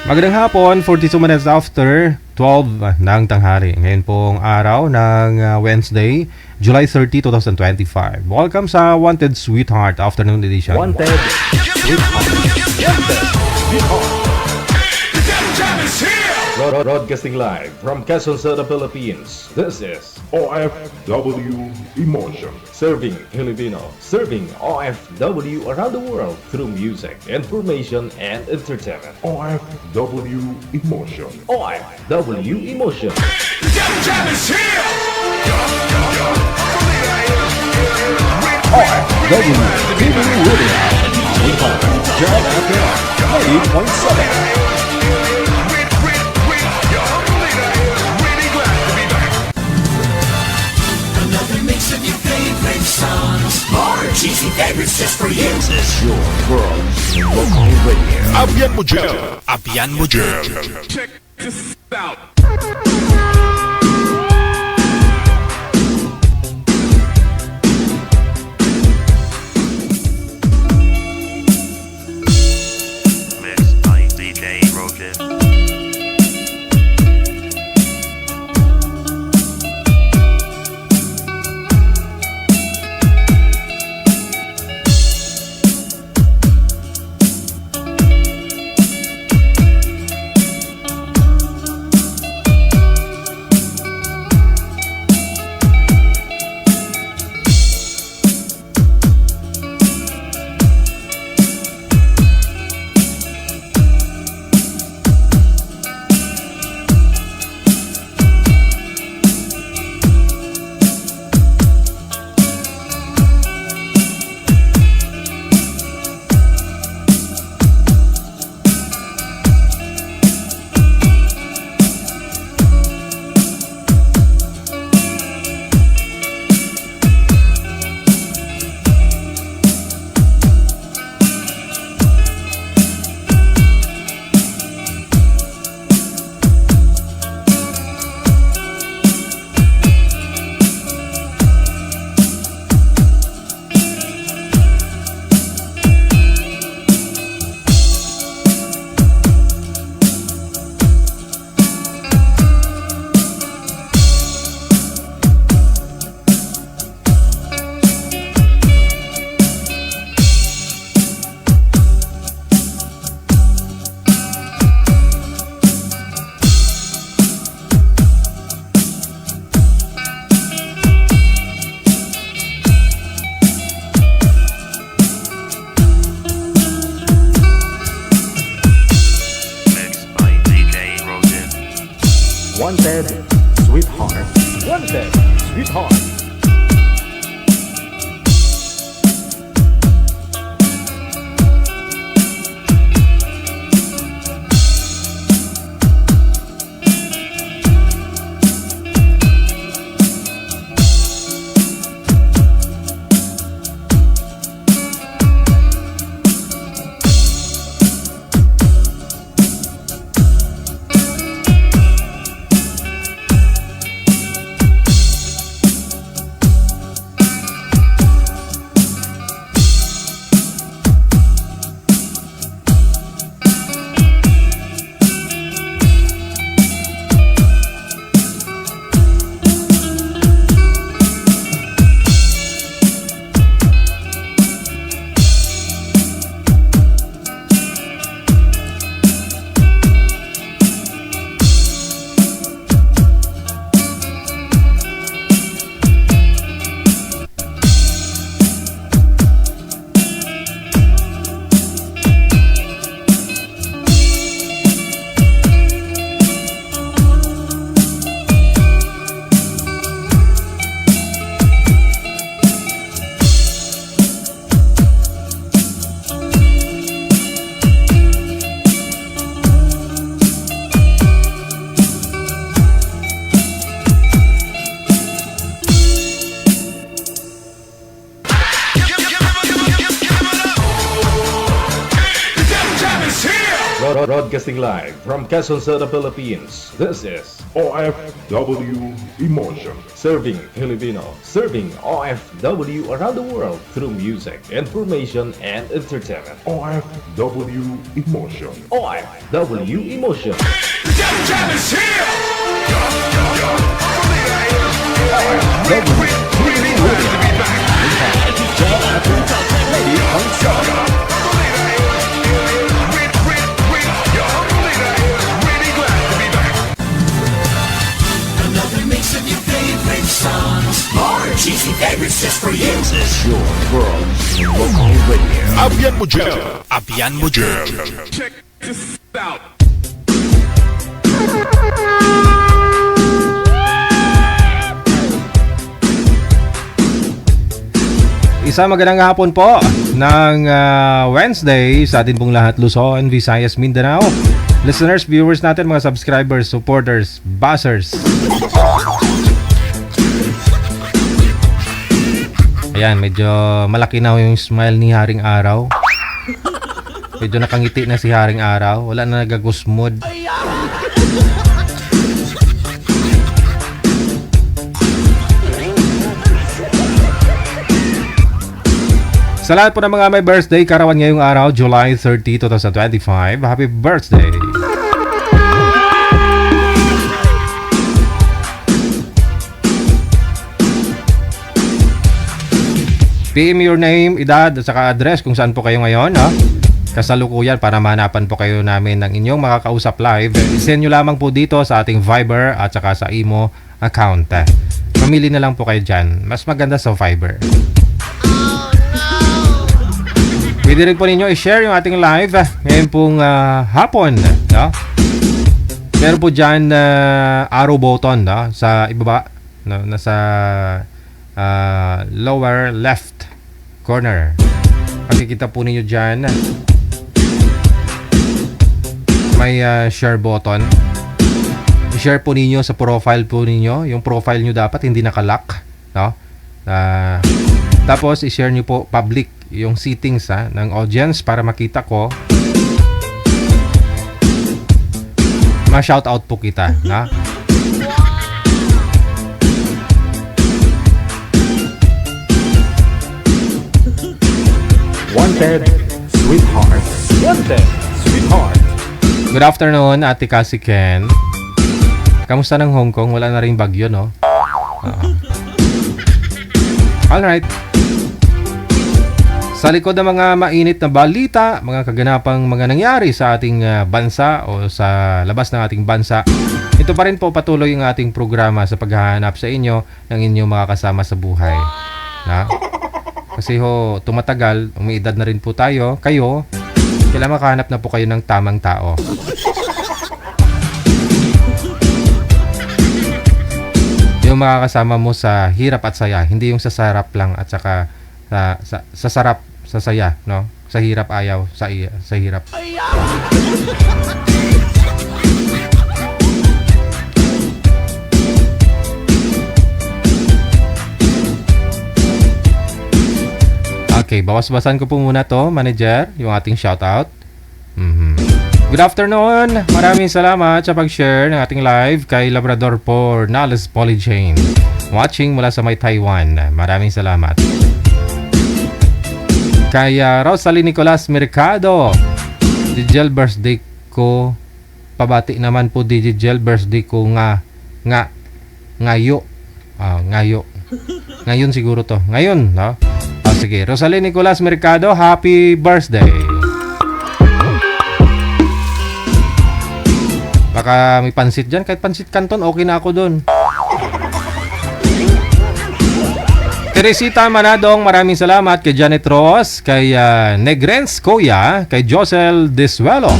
Magandang hapon, 42 minutes after 12 ng tanghali. Ngayon pong araw ng Wednesday, July 30, 2025. Welcome sa Wanted Sweetheart Afternoon Edition. Wanted Sweetheart. Wanted Sweetheart. Broadcasting live from Quezon City, Philippines. This is OFW Emotion. Serving Filipino, serving OFW around the world through music, information, and entertainment. OFW Emotion. OFW Emotion. OFW TV Radio. John FM 80.7. Mix of your favorite songs. More cheesy favorites just for you. This is your girl's local radio. Abian mo dyan! Abian mo dyan! Check this out. Mixed by DJ Rogan. Mixed by DJ Rogan. Wanted Sweetheart. Wanted Sweetheart. Broadcasting live from Quezon City, Philippines. This is OFW Emotion. Serving Filipino, serving OFW around the world through music, information, and entertainment. OFW Emotion. OFW Emotion. Another mix of your favorite songs. More cheesy favorites just for you. Your world local radio. Abyan mo dyan. Abyan mo dyan. Check this out. Isang magandang hapon po ng Wednesday sa atin pong lahat, Luzon, Visayas, Mindanao. Listeners, viewers natin, mga subscribers, supporters, buzzers. Ayan, medyo malaki na yung smile ni Haring Araw. Medyo nakangiti na si Haring Araw. Wala na nagagusmod. Sa lahat po ng mga may birthday, karawan ngayong araw, July 30, 2025. Happy birthday! PM your name, edad, at saka address kung saan po kayo ngayon, ha? Kasalukuyan para mahanapan po kayo namin ng inyong makakausap live. Isend nyo lamang po dito sa ating Viber at saka sa Imo account. Mamili na lang po kayo dyan. Mas maganda sa Viber. Pwede rin po ninyo i-share yung ating live ngayon pong hapon. No? Meron po dyan arrow button, no? Sa ibaba, no? Nasa lower left corner. Makikita po ninyo dyan may share button. I-share po ninyo sa profile po ninyo. Yung profile nyo dapat hindi nakalock, no? Tapos i-share nyo po public yung settings ng audience para makita ko. Ma-shoutout po kita, na? Wanted, sweetheart. Wanted, sweetheart. Good afternoon, Ate Cassie Ken. Kamusta ng Hong Kong? Wala na rin bagyo, no? Alright. Sa likod ng mga mainit na balita, mga kaganapang mga nangyari sa ating bansa o sa labas ng ating bansa, ito pa rin po patuloy yung ating programa sa paghahanap sa inyo ng inyong mga kasama sa buhay. Na? Kasi ho, tumatagal, umiidad na rin po tayo, kayo, kailangan makahanap na po kayo ng tamang tao. Yung mga kasama mo sa hirap at saya, hindi yung sa sarap lang at saka sa sarap, sa saya, no? Sa hirap ayaw, sa hirap. Okay, bawas-basan ko po muna to, manager, yung ating shoutout. Good afternoon! Maraming salamat sa pag-share ng ating live kay Labrador Nales Polychain. Watching mula sa may Taiwan. Maraming salamat. Kay Rosalie Nicolas Mercado. Digel birthday ko. Pabati naman po Digel birthday ko ngayo. Ngayo. Ngayon siguro to. Ngayon, no? Sige, Rosalie Nicolas Mercado, happy birthday. Baka may pansit dyan. Kahit pansit Canton, okay na ako dun. Teresita Manadong, maraming salamat kay Janet Ross, kay Negrens Koya, kay Josel Desuelo.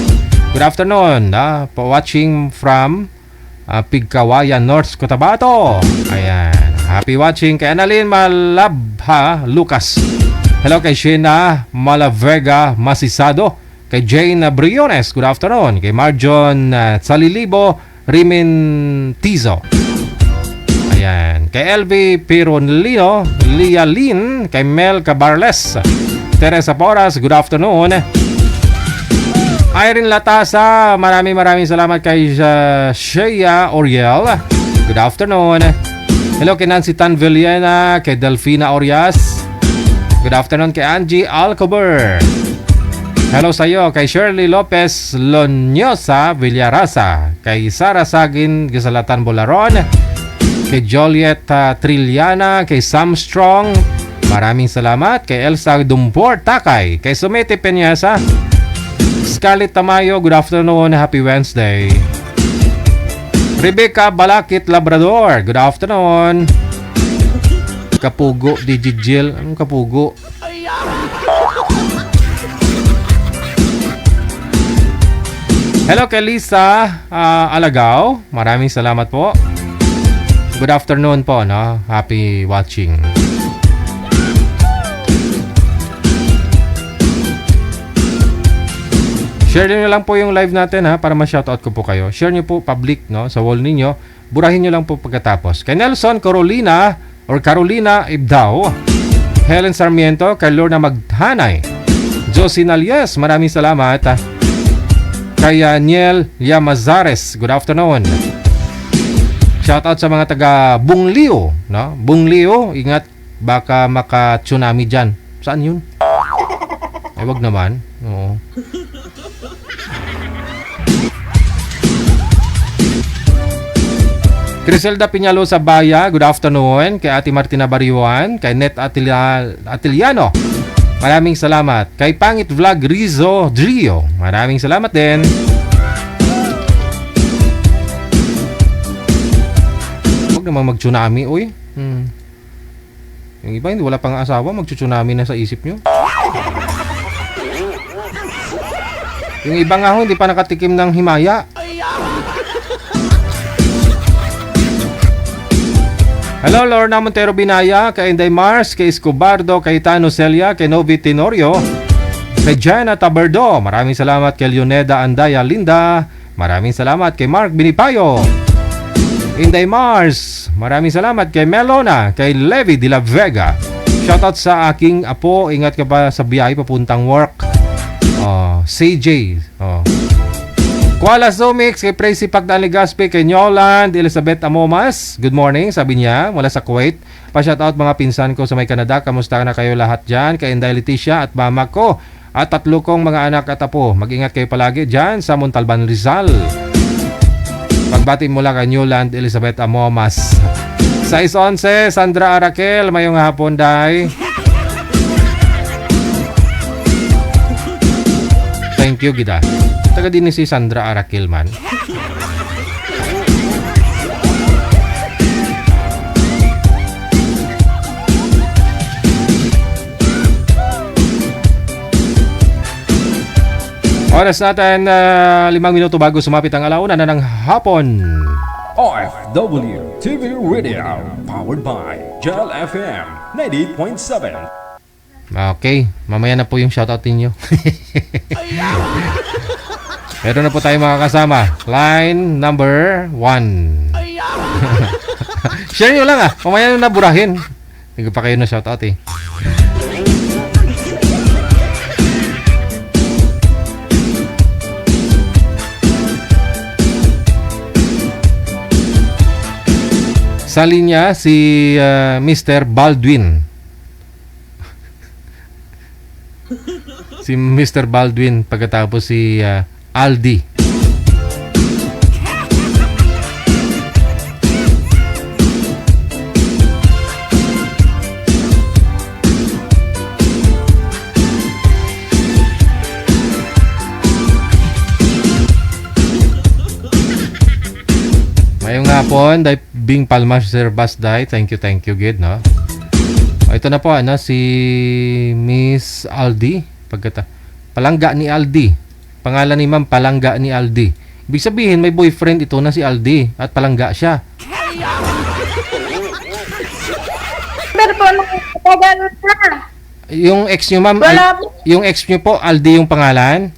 Good afternoon, watching from Pigkawayan, North Cotabato. Ayan, happy watching kay Annalyn Malabha Lucas. Hello kay Sheena Malavega Masisado, kay Jane Briones, good afternoon. Kay Marjon Salilibo Rimintizo. Ayan. Kay LV Pironlino, Lia Lin, kay Mel Cabarles, Teresa Porras, good afternoon. Irene Latasa, maraming salamat kay Shea Oriel. Good afternoon. Hello kay Nancy Tan Villena, kay Delfina Orias. Good afternoon kay Angie Alcober. Hello sa iyo kay Shirley Lopez Lonyosa Villarasa, kay Sara Sagin Gisalatan Bolaron, kay Joliet Trillana, kay Sam Strong. Maraming salamat kay Elsa Dumpor Takay, kay Sumete Peñasa, Scarlett Tamayo, good afternoon, happy Wednesday. Rebecca Balakit Labrador, good afternoon. Kapugo Digigil, anong kapugo? Hello kay Lisa Alagaw, maraming salamat po. Good afternoon po, no? Happy watching. Share niyo lang po yung live natin ha, para ma-shoutout ko po kayo. Share niyo po public, no, sa wall ninyo. Burahin niyo lang po pagkatapos. Kay Nelson Carolina Ibdao, Helen Sarmiento, kay Lorna Maghanay, Josie Nalies, maraming salamat. Kay Niel Yamazares, good afternoon. Shoutout sa mga taga Bunglio, no? Bunglio, ingat baka maka-tsunami diyan. Saan 'yun? Ay wag naman. Oo. Criselda Piñalosa Baya, good afternoon. Kay Ate Martina Bariwan, kay Net Atiliano, maraming salamat. Kay Pangit Vlog Rizzo Drio, maraming salamat din. Huwag namang mag-tsunami, uy. Yung iba hindi wala pang asawa, mag-tsunami na sa isip nyo. Yung iba nga ho, hindi pa nakatikim ng himaya. Hello, Lorna Montero Binaya, kay Inday Mars, kay Escobardo, kay Tano Celia, kay Novi Tenorio, kay Jana Taberdo, maraming salamat. Kay Leoneda Andaya Linda, maraming salamat. Kay Mark Binipayo, Inday Mars, maraming salamat. Kay Melona, kay Levi de la Vega, shoutout sa aking apo, ingat ka pa sa biyahe papuntang work. CJ, Kuala Zomix, kay Tracy Pagdaan Legaspi, kay Nyoland Elizabeth Amomas, good morning, sabi niya, mula sa Kuwait. Pa-shoutout mga pinsan ko sa may Canada, kamusta na kayo lahat dyan? Kay Inday Leticia at mama ko, at 3 kong mga anak at apo. Mag-ingat kayo palagi dyan sa Montalban, Rizal. Pagbati mula kay Newland Elizabeth Amomas. 6-11, Sandra Arakel, mayong hapon, day. Thank you, Gida. Taga din ni si Sandra Arakel man. Oras natin 5 minuto bago sumapit ang alauna na ng hapon. OFW TV Radio, powered by Gel FM 98.7. Okay, mamaya na po yung shoutout ninyo. Meron na po tayo mga kasama. Line number 1. Share nyo lang mamaya na burahin. Hindi pa kayo na shoutout eh. Sa linya si Mr. Baldwin. Si Mr. Baldwin, pagkatapos si Aldi. Ngayong hapon, Bing Palmas Sir Basday. Thank you, good, no? Ito na po, si Miss Aldi. Palangga ni Aldi. Pangalan ni Ma'am, Palangga ni Aldi. Ibig sabihin, may boyfriend ito na si Aldi at palangga siya. Pero po, nakatagal na. Yung ex nyo, Ma'am, yung ex nyo po, Aldi yung pangalan?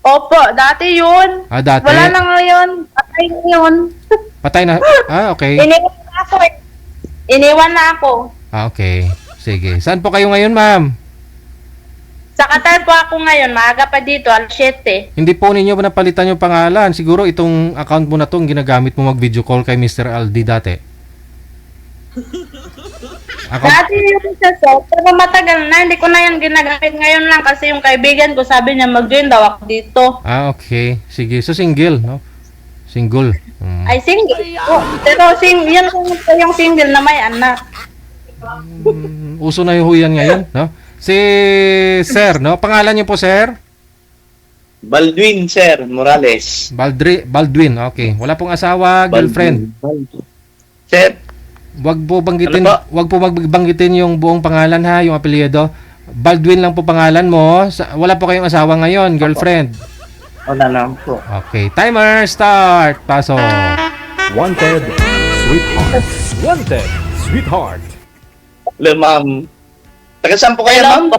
Opo, dati yun. Dati? Wala na ngayon. Patay na yun. Patay na? Okay. Iniwan na ako eh. Iniwan na ako. Okay. Sige. Saan po kayo ngayon, Ma'am? Sa Qatar po ako ngayon, maaga pa dito, alas 7. Hindi po ninyo ba napalitan yung pangalan? Siguro itong account mo na to, ginagamit mo mag-video call kay Mr. Aldi dati. Dati yung sa so, pero matagal na, hindi ko na yan ginagamit ngayon lang kasi yung kaibigan ko sabi niya mag-join daw ako dito. Ah, okay. Sige. So, single, no? Single. Ay, single. Oh, pero yun yung single na may anak. Uso na yung huyan ngayon, no? Si Sir, no? Pangalan niyo po, Sir? Baldwin, sir, Morales. Baldwin, okay. Wala pong asawa, girlfriend. Baldwin. Sir, Wag po banggitin, Ano po? wag po magbanggitin yung buong pangalan ha, yung apelyido. Baldwin lang po pangalan mo. Wala po kayong asawa ngayon, girlfriend. wala naman po. Okay, timer start. Pasok. Wanted, sweetheart. Wanted, sweetheart. Hello, ma'am. Taga saan po kayo, ma'am?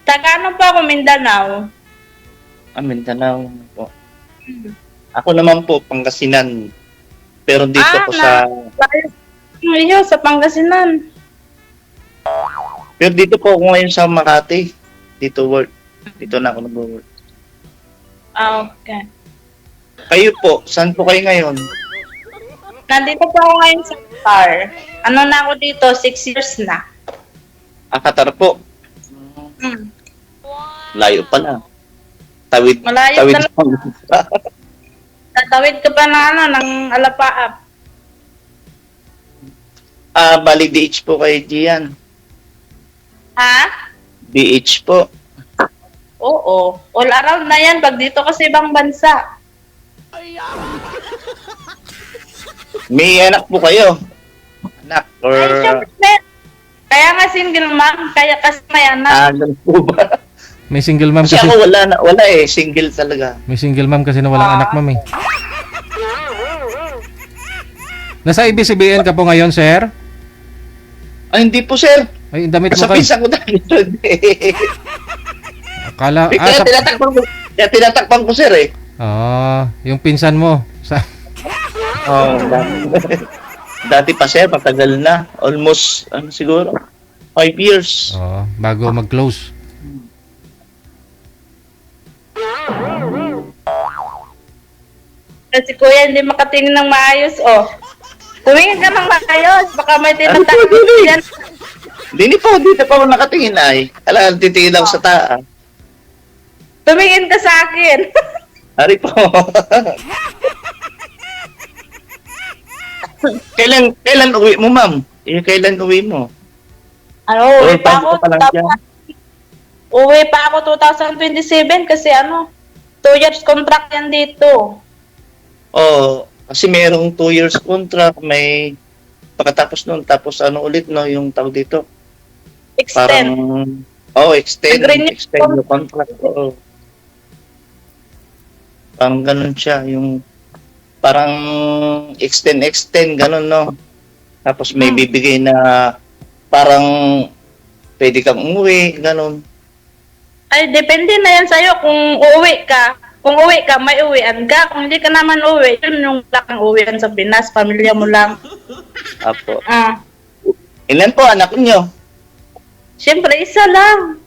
Taga ano po ako, Mindanao. Mindanao po. Ako naman po, Pangasinan. Pero dito po sa... Iyo, sa Pangasinan. Pero dito po ako ngayon sa Makati. Dito work. Dito na ako nag-work. Ah, okay. Kayo po, saan po kayo ngayon? Nandito po ako ngayon sa Qatar. Ano na ako dito, 6 years na. Qatar po. Hmm. Layo pa na. Tawid. Malayo tawid talaga. Tatawid ka pa ng ng Alapaap. Bali DH po kayo diyan. Ha? DH po. Oo. All around na yan. Pag dito kasi ibang bansa. May anak po kayo? Anak or... Ay, syempre. Kaya nga single mom. Kaya kasi may anak. Ganun po ba? May single mom Kasi kasi. ako wala eh. Single talaga. May single mom kasi na walang anak, ma'am eh. Nasa ABCBN ka po ngayon, sir? Ay, hindi po, sir. Ay, damit mo Sa kayo. pinsan ko dito. Akala, Kaya tinatakpan ko, sir eh. yung pinsan mo. Oh, dati pa, sir. Matagal na. Almost, siguro, 5 years. Bago mag-close. Si kuya hindi makatingin ng maayos, oh. Tumingin ka ng maayos. Baka may tinatangin yan. Dito pa ako nakatingin ay. Alam, titingin ako sa taas. Tumingin ka sa akin. Ari po. Kailan uwi mo, ma'am? Kailan uwi mo? Ano, Or uwi pa ako. bago ka pa lang dyan? Uwi pa ako 2027 kasi 2 years contract yan dito. Oh, kasi merong 2 years contract, may pagkatapos nun, tapos ulit, no, yung tawag dito. Extend. Extend Nag-renew yung contract. Oo. Parang ganun siya, yung parang extend, ganun, no. Tapos may bibigay na parang pwede kang umuwi, ganun. Ay, depende na yan sa'yo kung uuwi ka. Kung uwi ka, may uwian ka. Kung hindi ka naman uwi, yun yung wala kang uwian sa Pinas. Pamilya mo lang. Apo. Ilan po anak niyo? Siyempre, isa lang.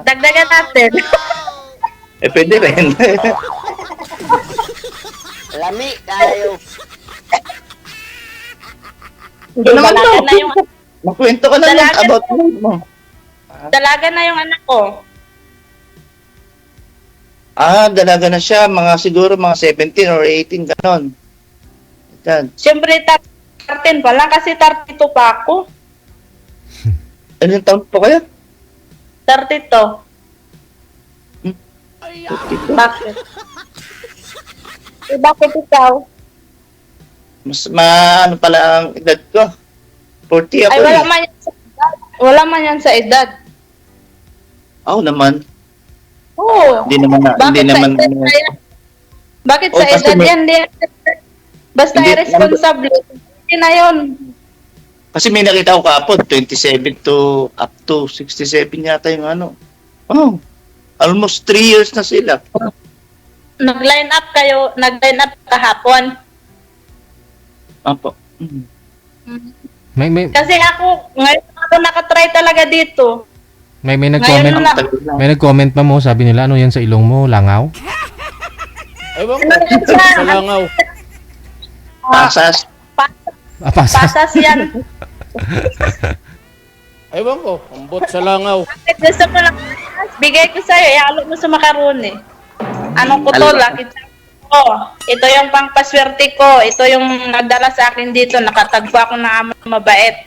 Dagdagan natin. Pwede rin. Lami tayo. Dalaga na yung Makwento ka na lang Dalaga about mo. dalaga na yung anak ko. Dalaga na siya. Siguro mga 17 or 18, ganon. Yan. Siyempre, 13 pa lang kasi 32 pa ako. Anong taon po kayo? 32. Bakit? Bakit ikaw? Mas pala ang edad ko. 40 ako. Ay, wala man yan sa edad. Wala man yan sa edad. Naman. Oo. Hindi naman. Bakit sa kasi edad yan? Basta Hindi, irresponsible. Hindi na yun. Kasi may nakita ko kapon, 27 to up to 67 yata yung almost 3 years na sila. Nag-line up kahapon. Apo. May Kasi ako, ngayon ako nakatry talaga dito. May nag-comment. Ngayon lang. May nag-comment pa mo, sabi nila ano yan sa ilong mo, langaw? Ewan ko, Ano yan ambot siya? sa langaw. Pasas. Pasas. Pasas yan. Ewan ko, ambot sa langaw. Bakit gusto mo lang? Bigay ko sa'yo, ihalo mo sa macaroni. Anong ko to? Ano? Lucky charm ko. Ito yung pangpaswerte ko. Ito yung nagdala sa akin dito. Nakatagpo ako ng amo na mabait.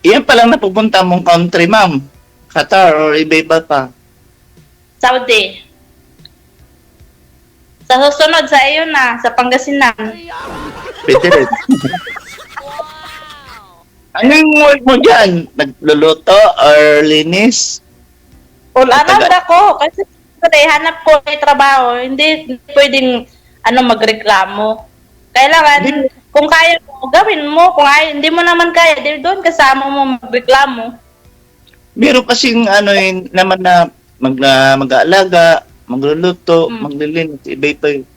Yan palang napupunta mong country, ma'am. Qatar or iba-iba pa. Saudi. Sa susunod, sa iyo na, sa Pangasinan. Pwede rin. Anong work mo dyan? Nagluluto or linis? All around ako. Kasi hanap ko may trabaho. Hindi pwedeng magreklamo. Kailangan, kung kaya mo, gawin mo. Kung hindi mo naman kaya, doon kasama mo magreklamo. Meron kasing naman na mag-aalaga, magluluto, maglilinis, iba-iba yung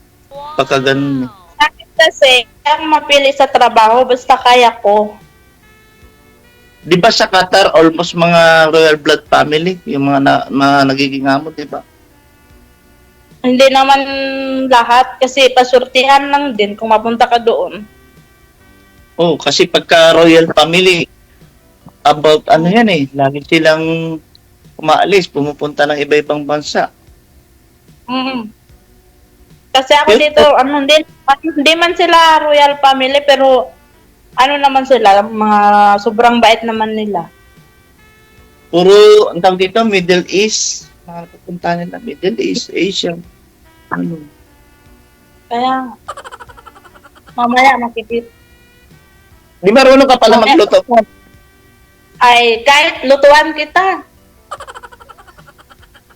pagkaganon. Sa akin kasi, kaya akong mapili sa trabaho, basta kaya ko. Di ba sa Qatar, almost mga royal blood family, yung mga nagiging amo, di ba? Hindi naman lahat, kasi pasurtihan lang din kung mapunta ka doon. Oh, kasi pagka royal family, about yan lagi silang umaalis, pumupunta ng iba-ibang bansa. Kasi ako dito, hindi man sila royal family, pero naman sila, mga sobrang bait naman nila. Puro, ang tawag dito, Middle East. Mga pupunta nila, Middle East, Asia. Kaya, mamaya makikita. Di marunong ka pala magluto po. Ay, kahit lutuan kita.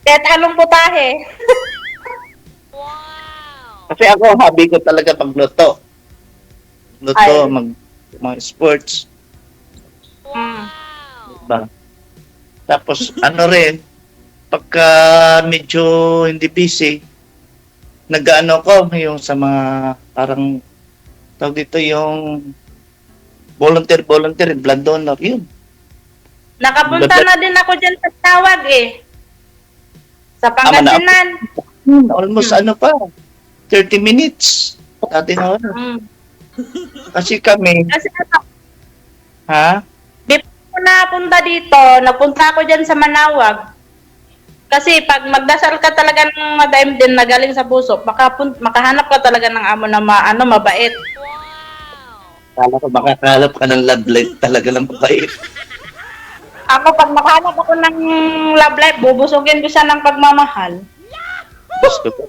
Kahit anong putahe. Kasi ako, hobby ko talaga pagluto. Luto, Ay. mga sports. Diba? Tapos, rin, pagka medyo hindi busy, nag-ano ko, yung sa mga, parang, tawag dito yung volunteer, blood donor, yun. Nakapunta na din ako dyan sa tawag Sa Pangasinan. Almost 30 minutes. Dati na Kasi kami, Kasi ha? before ko napunta dito, napunta ako dyan sa Manawag. Kasi pag magdasal ka talaga ng madaim din na galing sa puso, makahanap ka talaga ng amo na mabait. Kala ko makakalap ka ng love life talaga ng mabait. Ako, pag makahanap ako ng love life, bubusugin ko siya ng pagmamahal. Gusto ko,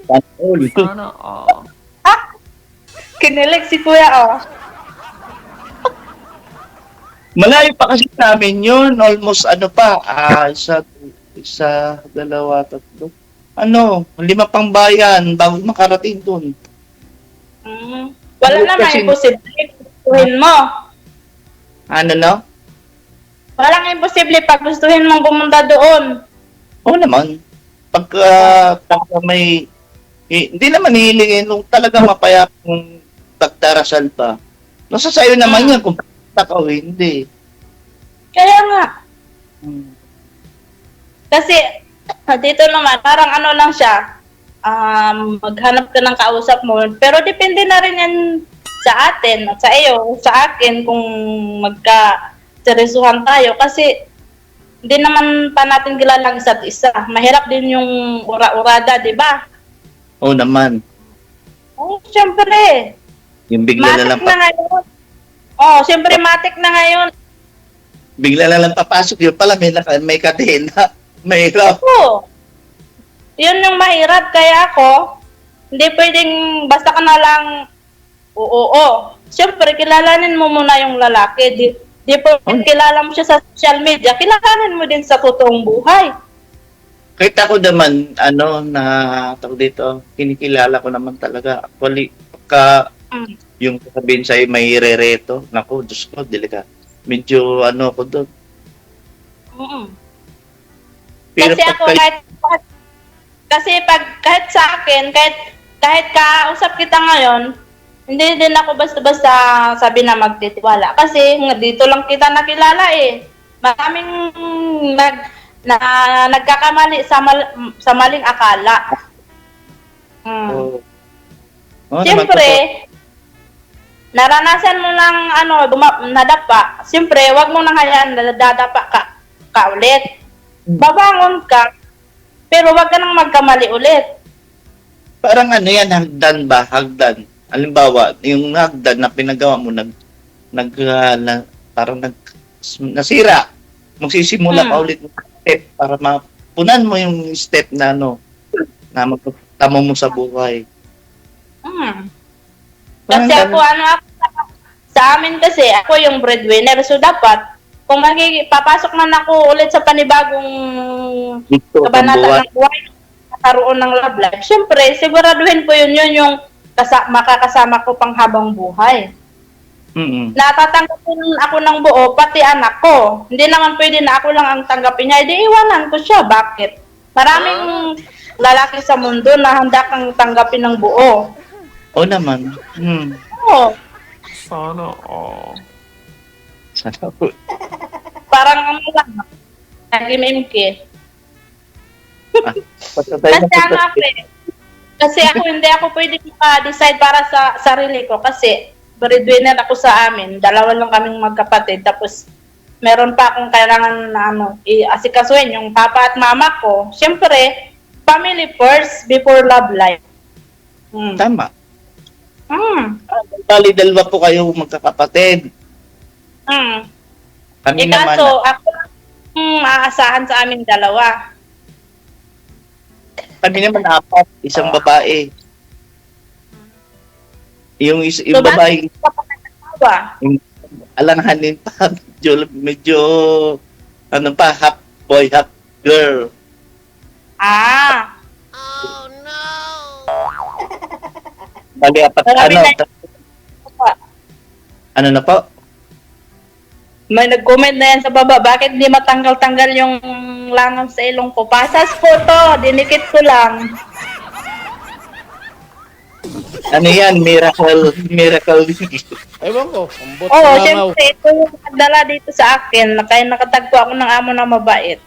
Ha? Kinilig si kuya, Malayo pa kasi namin yun. Almost isa, dalawa, tatlo. 5 pang bayan bago makarating dun. Wala naman imposible. Gustuhin mo. Walang imposible pag gustuhin mong pumunta doon. Oo naman. Pagka may hindi naman hihilingin nung talaga mapayapang pagdarasal pa. Nasa sayo naman yan kung takaw hindi. Kaya nga. Kasi dito naman, parang lang siya, maghanap ka ng kausap mo. Pero depende na rin yan sa atin, sa iyo, sa akin, kung magka-seryosohan tayo. Kasi hindi naman pa natin kilala ang isa't isa. Mahirap din yung ura-urada, di ba? Oo naman. Oh, syempre. Yung bigla na lang Matik na ngayon. Syempre matik na ngayon. bigla na lang papasok yun pala may kadena. Mahirap. Oo. Yun yung mahirap. Kaya ako, hindi pwedeng basta ka na lang oo. Siyempre, kilalanin mo muna yung lalaki. Di pwedeng kilala mo siya sa social media. Kilalanin mo din sa totoong buhay. Kahit ako naman, na tawag dito, kinikilala ko naman talaga. Actually, pagka yung sabihin sa'yo may rereto, naku, Diyos ko, delikado. Medyo ko doon. Pero Kasi ako, kahit sa akin, kahit kausap kita ngayon, hindi din ako basta-basta sabi na magtitiwala. Kasi dito lang kita nakilala Maraming nagkakamali sa maling akala. Oo. Oo naman, Siyempre, totoo. naranasan mo ng nadapa. Siyempre, wag mo nang hayaan na dadapa ka ulit. Babangon ka, pero wag ka nang magkamali ulit. Parang ano yan, hagdan ba? Hagdan. Halimbawa, yung hagdan na pinagawa mo, parang nasira. Magsisimula ka ulit ng step para mapunan mo yung step na na magtamo mo sa buhay. Kasi ako, sa amin kasi, ako yung breadwinner. So, dapat, kung papasok man ako ulit sa panibagong Dito, kabanata ng buhay, karoon ng love life, syempre, siguraduhin ko yun yung makakasama ko pang habang buhay. Natatanggapin ako ng buo, pati anak ko. Hindi naman pwede na ako lang ang tanggapin niya. Di iwanan ko siya. Bakit? Maraming lalaki sa mundo na handa kang tanggapin ng buo. Oo naman. Oo. Sana all. Sana po. Parang lang. Nag-MMK. Kasi ako hindi ako pwede decide para sa sarili ko kasi breadwinner ako sa amin. Dalawa lang kaming magkapatid. Tapos meron pa akong kailangan na i-asikasuhin yung papa at mama ko. Siyempre, family first before love life. Tama. Bali, dalawa po kayo magkakapatid. Kami naman. Kaso, ako aasahan sa aming dalawa. Kami naman 4, isang babae. Yung So, babae, bakit yung alanganin pa, medyo ano pa, half boy, half girl. Bali, 4, Marami ano na po? May nag-comment na yan sa baba, bakit di matanggal-tanggal yung langaw sa ilong ko? Pasas po to, dinikit ko lang. Ano yan? Miracle. Ewan ko, ambot Oo, sa langaw. syempre, ito yung nagdala dito sa akin, kaya nakatagpo ako ng amo na mabait.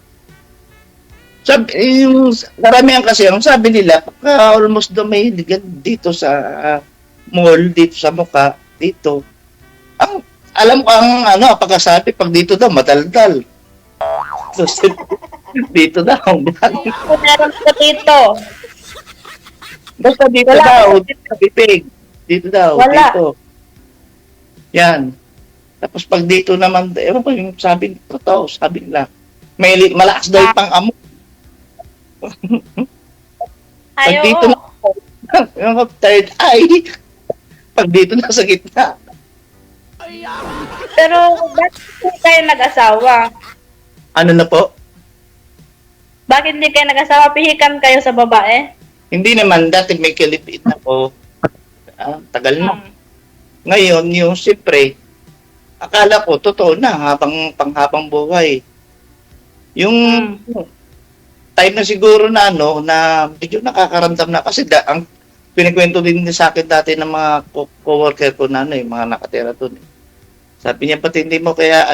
Sabi, yung karamihan kasi, ang sabi nila, pagka almost dumahilig dito sa mall, dito sa mukha, dito. Alam ko ang pagkasabi, pag dito daw, madaldal. So, dito daw. Meron ko dito. Basta dito Wala. daw, sa bibig. Dito daw, Wala. dito. Yan. Tapos pag dito naman, ewan ko yung sabi, totoo, sabi nila, malakas daw yung pang-amo. Pag Ayaw. dito na, yung third eye, pag dito na sa gitna. Pero, bakit hindi kayo nag-asawa? Ano na po? Bakit hindi kayo nag-asawa? Pihikan kayo sa babae? Hindi naman, dati may kilipin ako. Tagal na. Ngayon, yung siyempre, akala ko, totoo na, panghabang buhay. Yung time na siguro na na medyo nakakaramdam na. Kasi ang pinikwento din sa akin dati ng mga co-worker ko na yung mga nakatira doon. Sabi niya, pati hindi mo kaya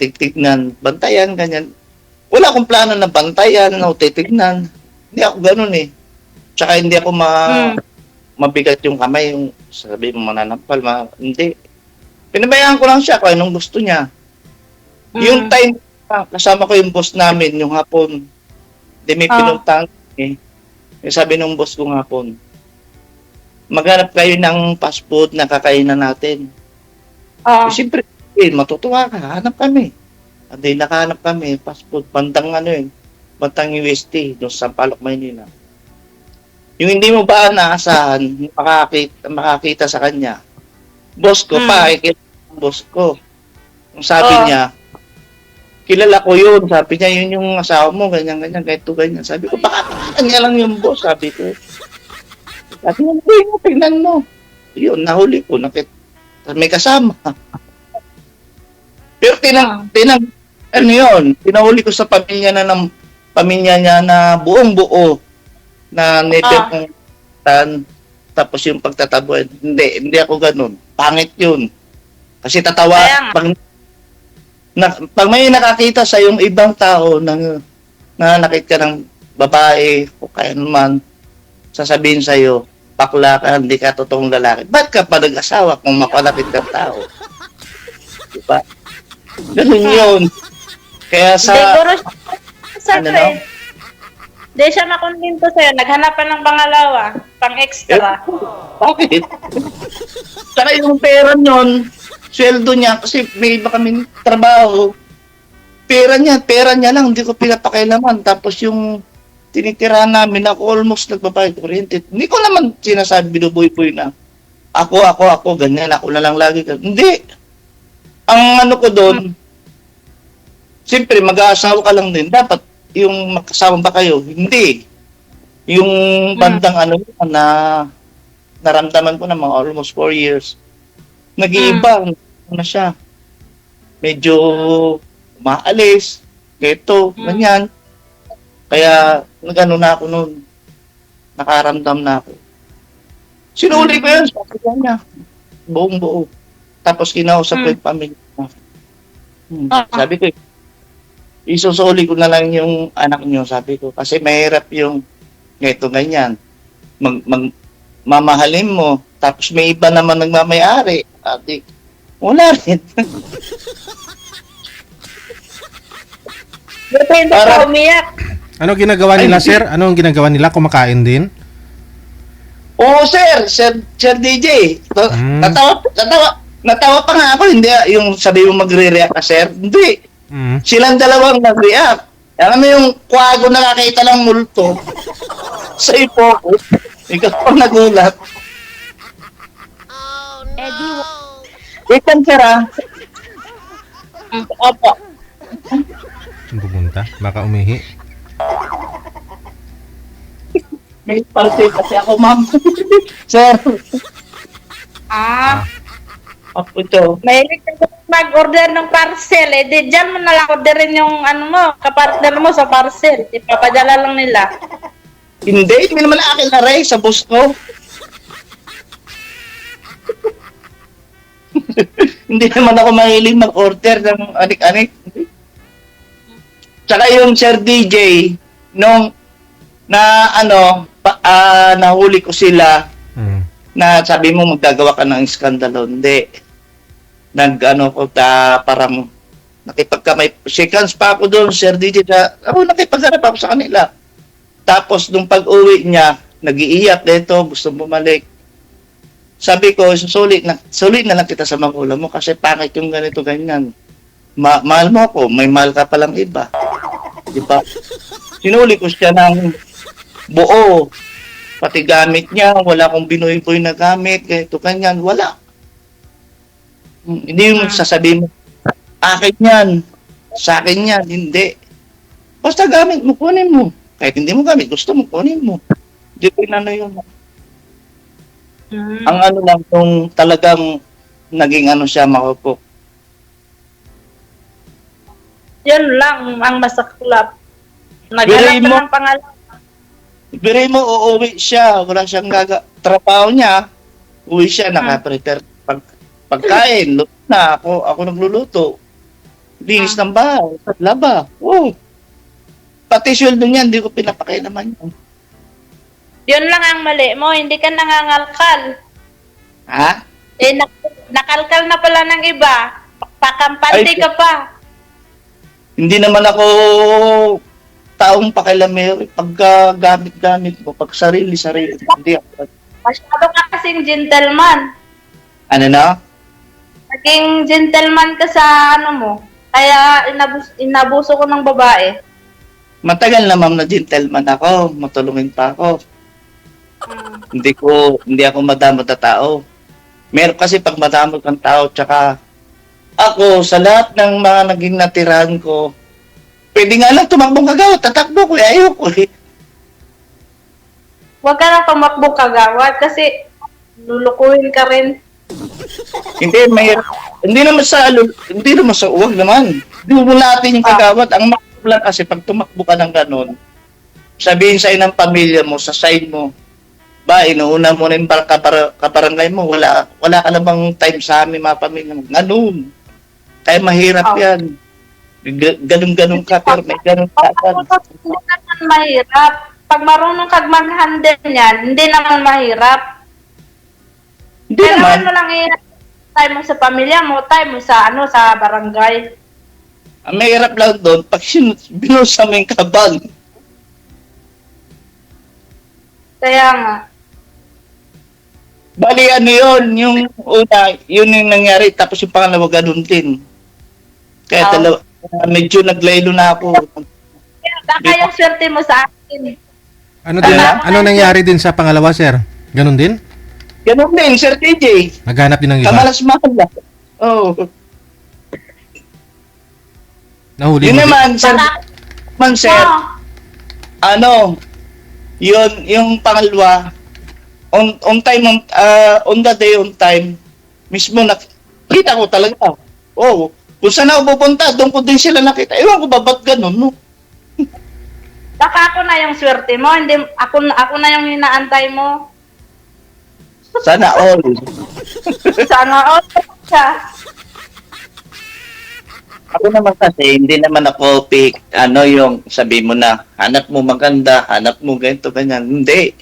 titignan, bantayan, ganyan. Wala akong plano na bantayan o titignan. Hindi ako ganun eh. Tsaka hindi ako mabigat yung kamay, yung sabi mo mananampal, hindi. Pinabayaan ko lang siya kung anong gusto niya. Yung time, kasama ko yung boss namin, yung hapon, hindi may pinuntahan eh. Sabi nung boss ko hapon, maghanap kayo ng fast food na kakainan natin. Siyempre, matutuwa ka, hanap kami. Hindi, nakahanap kami, fast food, bandang bandang UST, doon sa Sampaloc, Maynila. Yung hindi mo ba naasahan, makakita sa kanya. Boss ko pa, boss ko. Ang sabi niya, kilala ko yun. Sabi niya, yun yung asawa mo, ganyan, ganyan. Sabi ko, baka kanya lang yung boss, sabi ko. Sabi niya, tingnan mo. Yun, nahuli ko, may kasama. Pero tinahuli ko sa pamilya niya na buong-buo na never kong tapos yung pagtatabuan. Hindi ako ganun. Pangit yun. Kasi tatawa, pag may nakakita sa yung ibang tao na nakita ng babae o kaya naman, sasabihin sa'yo, bakla ka, hindi ka totoong lalaki. Ba't ka pa nag-asawa kung makalapit kang tao? Diba? Ganun yun. Kaya sa... Siguro siya, Ano, ano, eh. Di siya makontinto sa'yo. Naghanap pa ng pangalawa. Pang-extra. Bakit? Saka yung pera nun, sweldo niya, kasi may iba kami trabaho, pera niya lang, hindi ko pinapakailaman. Tapos yung tinitira namin, ako almost nagbabayad kuryente. Hindi ko naman sinasabi, binubuy-buy na, ako, ganyan, ako na lang lagi. Hindi. Ang ano ko doon, siyempre, mag-aasawa ka lang din. Dapat, yung magkasama ba kayo? Hindi. Yung bandang ano na naramdaman ko na mga almost 4 years, nag-iiba na siya. Medyo maalis, geto, ganyan. Kaya nag-ano na ako noon. Nakaramdam na ako. Sinuli ko yun, sabi niya. Buong buo. Tapos kinausap ko yung pamilya ko. Sabi ko, isusuli ko na lang yung anak niyo, sabi ko. Kasi mahirap yung geto, ganyan. Mamahalin mo, tapos may iba naman nagmamayari. Ate, wala rin. Depende Para- sa umiyak. Ano ginagawa nila, sir? Ano ang ginagawa nila? Kumakain din? Oo, Sir DJ. Natawa pa nga ako, hindi yung sabi mo magre-react ka, sir. Hindi. Silang dalawang nag-react. Alam mo yung kwago nakakita ng multo sa ipo ko. Ikaw pang nagulat. Wait lang, sir, ah. Opo. Saan pupunta? Baka umihi. May party kasi ako, ma'am. Sir. Ako ito. Mahilig ka mag-order ng parcel. Eh, di dyan mo nalang orderin yung ano mo, kapartner mo sa parcel. Ipapadala lang nila. Hindi naman akin na rin sa boss ko. Hindi naman ako mahilig mag-order ng anik-anik. Tsaka yung Sir DJ, nung nahuli ko sila, na sabi mo maggagawa ka ng iskandalo. Hindi. Parang nakipagkamay. Seconds pa ako doon, Sir DJ. Nakipagharap ako sa kanila. Tapos, nung pag-uwi niya, nag-iiyak dito, gusto bumalik. Sabi ko, sulit na lang kita sa magulang mo kasi pangit yung ganito, ganyan. Mahal mo ako, may mahal ka palang iba. Di ba? Sinuli ko siya ng buo. Pati gamit niya, wala akong binuy-buy na gamit, ganito, ganyan, wala. Hindi yung sasabihin mo, akin yan, sa akin yan, hindi. Basta gamit mo, kunin mo. Kahit hindi mo gamit, gusto mo, kunin mo. Hindi ko inano yun. Ang ano lang, kung talagang naging ano siya, makupok. Yun lang ang masaklap. Naghanap ka ng pangalawa. Biray mo, uuwi siya, wala siyang trabaho niya, uwi siya, nakaprepare pagkain, luto na, ako nagluluto. Linis ng bahay, laba. Oh. Pati sweldo niya, hindi ko pinapakailaman yun. Yun lang ang mali mo, hindi ka nangangalkal. Ha? Eh, nakalkal na pala ng iba. Pakampante Ay, ka pa. Hindi naman ako taong pakilamero. Pagka gamit-gamit ko, pag sarili-sarili, hindi ako. Masyado ka kasing gentleman. Ano na? Naging gentleman ka sa ano mo. Kaya inabuso ko ng babae. Matagal na ma'am na gentleman ako, matulungin pa ako. Hindi ako madamot na tao. Meron kasi pag madamot kang tao, tsaka ako, sa lahat ng mga naging natirahan ko, pwede nga lang tumakbong kagawad, tatakbo ko, ayoko eh. Huwag ka na tumakbo kagawad kasi lulukuhin ka rin. Hindi naman sa uwag naman. Hindi mo natin yung kagawad. Ang makakap lang kasi pag tumakbo ka ng ganun, sabihin sa'yo ng pamilya mo, sa side mo, inuuna mo na yung kabarangay mo, wala ka namang time sa amin mga pamilya mo. Ganun. Kaya mahirap yan. Ganun-ganun ka, pero may ganun ka. Hindi naman mahirap. Pag marunong kag mag-handle niyan, hindi naman mahirap. Hindi Kailangan naman. mo lang time mo sa pamilya mo, time mo sa sa barangay. Ang mahirap lang doon, pag binusa mo yung kabal. Kaya nga. Bali, ano yun? Yung una, yun yung nangyari. Tapos yung pangalawa, ganun din. Kaya medyo naglaylo na ako. Kaya baka yung swerte mo sa akin. Ano din, ano nangyari din sa pangalawa, sir? Ganun din? Ganun din, Sir TJ. Naghanap din ng iba? Kamalas-mahal na. Oo. Nahuli Yun mo din? naman, Sir. Sir. Oh, Ano, yun, yung pangalawa, on time, on the day, on time, mismo nakita ko talaga. Oh, kung saan ako pupunta, doon ko din sila nakita. Ewan ko ba, ba't ganun, no? baka ako na yung swerte mo, hindi ako na yung hinaantay mo. Sana all. Sana all siya. Ako naman kasi, hindi naman ako pick, yung sabi mo na, hanap mo maganda, hanap mo ganito, ganyan. Hindi.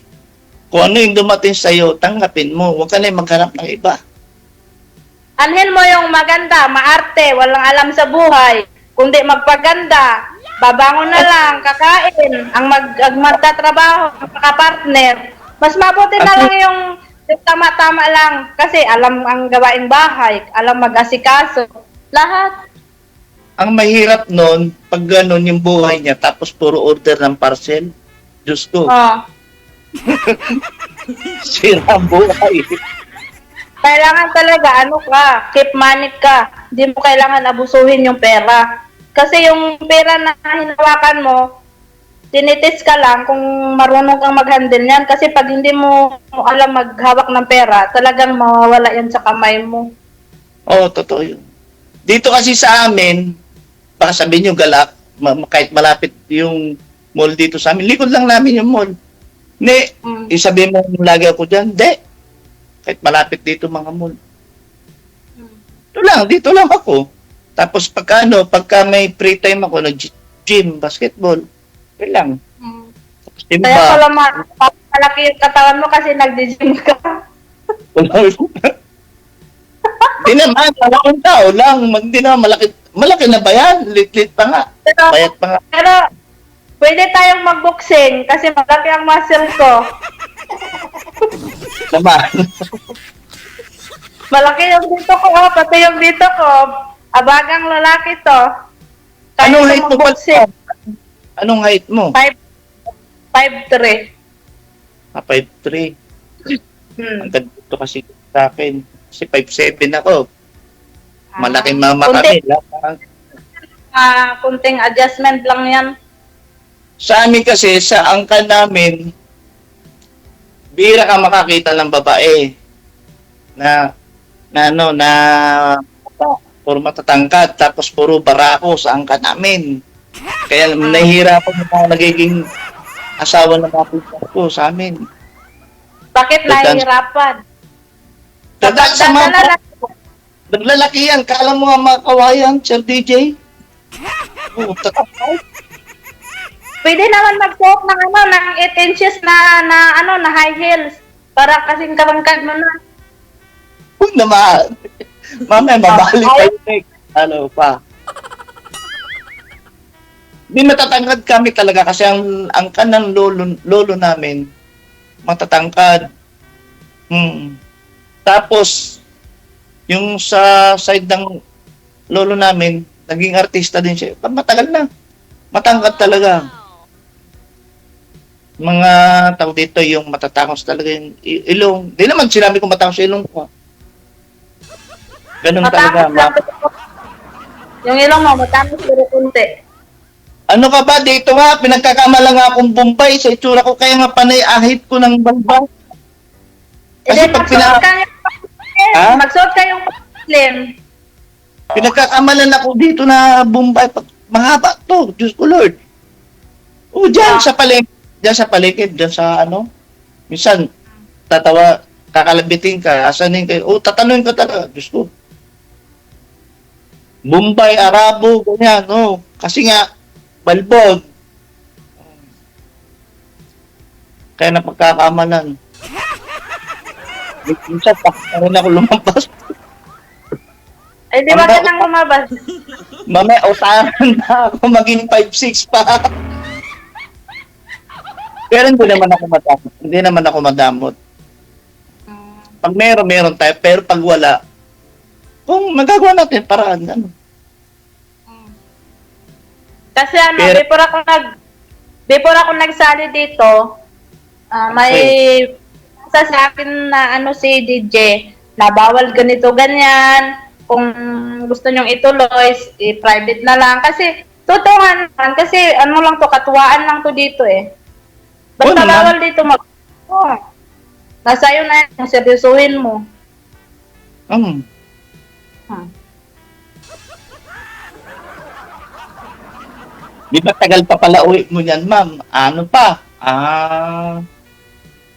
Kung ano yung dumating sa'yo, tanggapin mo. Huwag ka na yung maghanap ng iba. Anhin mo yung maganda, maarte, walang alam sa buhay. Kundi magpaganda, babangon na lang, kakain, ang magtatrabaho, magkapartner. Mas mabuti na lang yung tama-tama lang kasi alam ang gawaing bahay, alam mag-asikaso. Lahat. Ang mahirap nun, pag ganun yung buhay niya, tapos puro order ng parcel, Diyos ko, Oh. sira ang buhay. Kailangan talaga, keep money ka. Hindi mo kailangan abusuhin yung pera. Kasi yung pera na hinawakan mo, tinitis ka lang kung marunong kang mag-handle yan. Kasi pag hindi mo alam maghawak ng pera, talagang mawawala yan sa kamay mo. Oo, totoo yun. Dito kasi sa amin, baka sabihin nyo galak, kahit malapit yung mall dito sa amin, likod lang namin yung mall. Hindi, isabihin mo lagi ako dyan, hindi. Kahit malapit dito mga mall. Ito lang, dito lang ako. Tapos pagka may free time ako, nag-gym, basketball, ito lang. Tapos Kaya timba. pala malaki yung katawan mo kasi nagdi-gym ka. Di naman, malaking tao lang. Hindi na, malaki na ba yan? Lit-lit pa nga. Payat pa nga. Pero pwede tayong mag-boxing kasi malaki ang muscle ko. Naman. Malaki yung dito ko, pati yung dito ko. Abagang lalaki to. Kaya Anong ko height mo ba? mag-boxing. Anong height mo? 5'3". 5'3". Ang ganito kasi sa akin. Kasi 5'7" ako. Malaking mama kami. Kunting adjustment lang yan. Sa amin kasi, sa angkan namin, bira ka makakita ng babae na puro matatangkad, tapos puro barako sa angkan namin. Kaya nahihirapan yung mga nagiging asawa ng mga pinsan ko sa amin. Bakit nahihirapan? Dadaan sa mga naglalaki yan. Kala mo nga mga kawayan, Sir DJ? Pwede naman magsuot ng ng 8 inches na high heels para kasing karangkad mo na. Huwag naman. Mamaya, mabalik kayo. Ano pa? Di matatangkad kami talaga kasi ang kanang lolo namin, matatangkad. Tapos, yung sa side ng lolo namin, naging artista din siya. Matagal na. Matangkad talaga. Mga tao dito, yung matatangos talaga yung ilong. Di naman sinabi ko matangos yung ilong ko. Ganun talaga. Yung ilong mo, matangos pero kunti. Ano ka ba? Dito nga, pinagkakamala nga akong Bombay sa itsura ko. Kaya nga panay ahit ko ng balbang. Kasi pag magsuot kayong slim. pinagkakamalan ako dito na Bombay. Mahaba to. Diyos ko Lord. O, dyan sa palengke. Dyan sa palengke. Dyan sa minsan, tatawa, kakalabitin ka. Asanin kayo. O, tatanungin ka talaga. Diyos ko. Bombay, Arabo, ganyan, no? Kasi nga, balbog. Kaya napagkakamalan. Minsan, pa rin ako lumampas. Ay, di ba ka nang lumabas? Mamaya, utangan na ako maging 5'6 pa. Pero hindi naman ako madamot. Hindi naman ako madamot. Pag meron tayo. Pero pag wala, kung magagawa natin paraan, ano. Kasi ano, Pero- before ako nagsali dito, may sa akin na ano si DJ, na bawal ganito, ganyan. Kung gusto nyong ituloy, i-private na lang. Kasi, totoo nga naman, kasi ano lang to, katuwaan lang to dito eh. Basta Oo naman. bawal dito nasa iyo na yan, seryosuhin mo. Hmm. Di ba tagal pa pala uwi mo yan, ma'am? Ano pa?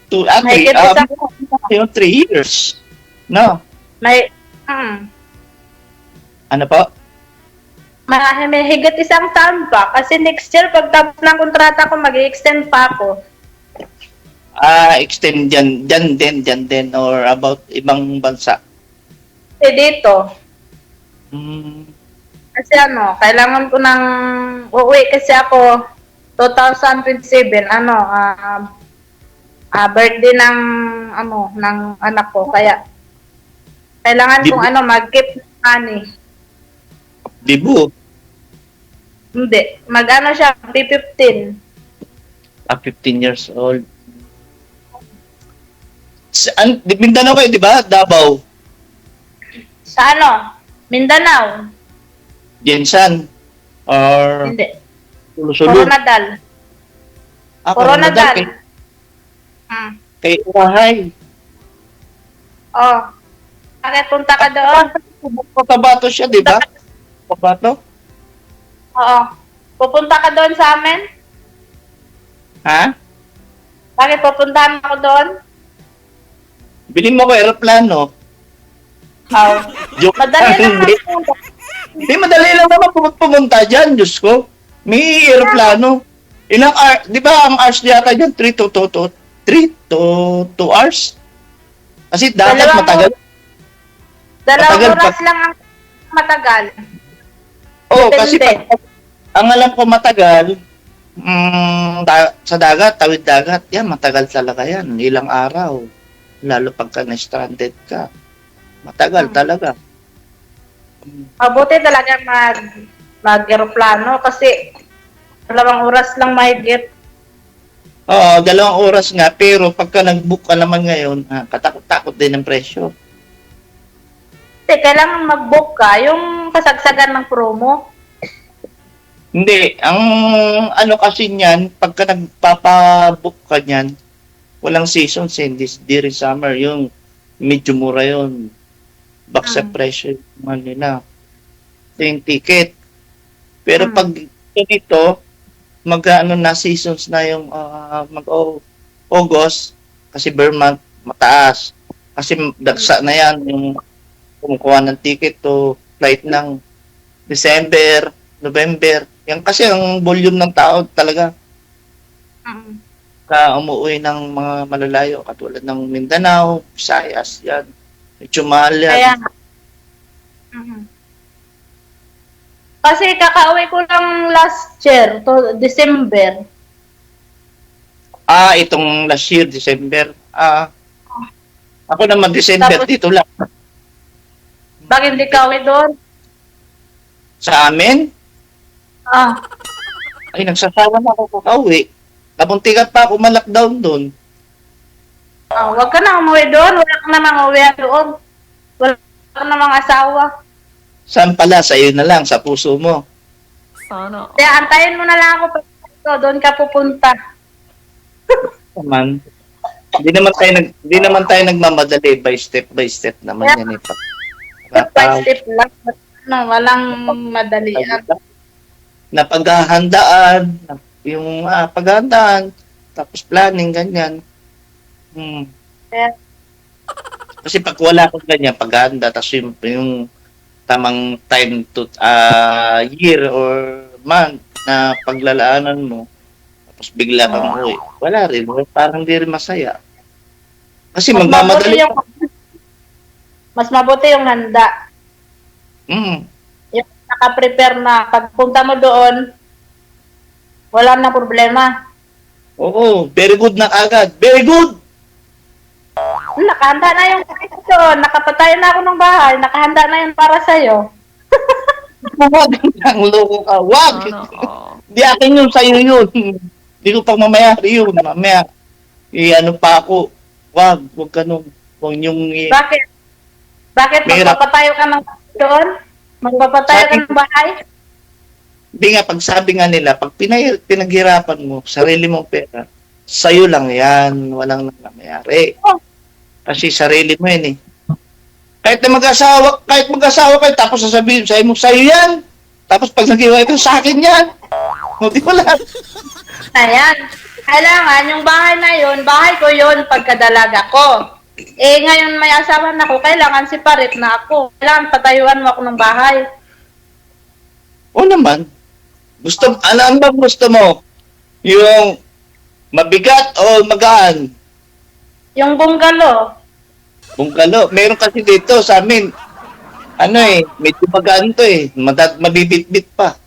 Mahigit isang- 3 years. No? May, Ano po? may higit isang taon pa. Kasi next year, pag tapos ng kontrata ko, mag-extend pa ako. Extend dyan din, or about ibang bansa. Eh, dito. Hmm. Kasi ano, kailangan ko ng uuwi kasi ako 2027, birthday ng ng anak ko. Kaya kailangan Di- kong mag-keep ng money. Dibu. Hindi, siya, 15. 15 years old. Mindanao kayo, di ba? Davao. Sa Mindanao. Jensan. Or Hindi. Sulu-Sulu. Coronadal. Coronadal. Coronadal. Kay Urahay. Oh. Bakit punta ka doon? Cotabato siya, di ba? Cotabato? Oo. Pupunta ka doon sa amin? Ha? Bakit pupuntahan ako doon? Bili mo ko aeroplano. Oh. Joke. Madali lang Hindi. naman. Hindi, madali lang naman pumunta dyan, Diyos ko. May aeroplano. Ilang hours, di ba ang hours yata dyan? 3 to 2 hours? Kasi dapat matagal. Dalawang Matagal oras lang ang matagal. Oo, kasi Depende. ang alam ko matagal, sa dagat, tawid dagat, yan, matagal talaga yan. Ilang araw. Lalo pagka na-stranded ka. Matagal talaga. Mabuti talaga mag-aeroplano kasi 2 oras lang mahigit. Oo, 2 oras nga, pero pagka nag-book ka naman ngayon, katakot-takot din ang presyo. Kasi kailangan mag-book ka, yung kasagsagan ng promo. Hindi, ang ano kasi niyan, pagka nagpapabook ka niyan, walang seasons during summer, yung medyo mura yun. Back sa presyo naman nila. Ito yung ticket. Pero pag ganito, na seasons na yung August, kasi Vermont, mataas. Kasi dagsa na yan, yung kumukuha ng ticket to flight ng December, November. Yan kasi ang volume ng tao talaga. Umuwi ng mga malalayo, katulad ng Mindanao, Visayas, yan. Medyo mahal yan. Kaya, kasi kakauwi ko lang last year, to December. Itong last year, December. Ako naman December, Tapos- dito lang. Bakit hindi ka uwi doon? Sa amin, ay nagsasawa na ako kakauwi. Nabuntikan pa ako ma-lockdown doon. Wag ka na umuwi doon. Wala ka namang uwi doon. Wala ka namang asawa. Saan pala? Sa iyo na lang, sa puso mo. Sana. Kaya antayin mo na lang ako pag doon ka pupunta. Naman. Hindi naman tayo nagmamadali, by step naman yan eh. Step by step lang. Walang madalian. Na paghahandaan, yung paghahandaan, tapos planning, ganyan. Kaya, Kasi pag wala kang ganyan, paghahanda, tapos yung tamang time to year or month na paglalaanan mo, tapos bigla kang uwi. Wala rin. Parang di rin masaya. Kasi magmamadali. Mas mabuti yung handa. Mm. Yung naka-prepare na. Pagpunta mo doon, wala na problema. Oo, very good na agad. Very good! Nakahanda na yung bahay doon. Nakapatay na ako ng bahay. Nakahanda na yun para sa'yo. Wag ang loko ka. Wag! Sana all. Di akin yun, sa'yo yun. Di ko pang mamayari yun. Mamaya, ano pa ako. Wag ganun. Huwag niyong Bakit? Bakit Mahirap. magpapatayo ka ng doon? Magpapatayo ka ng bahay? Di nga, pag sabi nga nila, pag pinaghirapan mo, sarili mong pera, sa'yo lang yan. Walang nangyayari. Kasi sarili mo yan eh. Kahit mag-asawa kayo, tapos sasabihin sa'yo yan. Tapos pag nag-iwalay ka, sa akin yan. O, di wala. Ayan. Kailangan, yung bahay na yun, bahay ko yun pagkadalaga ko. Eh, ngayon may asawa na ako, kailangan separate na ako. Kailangan patayuan mo ako ng bahay. O naman. Ano ba gusto mo? Yung mabigat o magaan? Yung bungalow, Bungkalo. Meron kasi dito sa amin. Medyo magaan to eh. Mabibit-bit pa.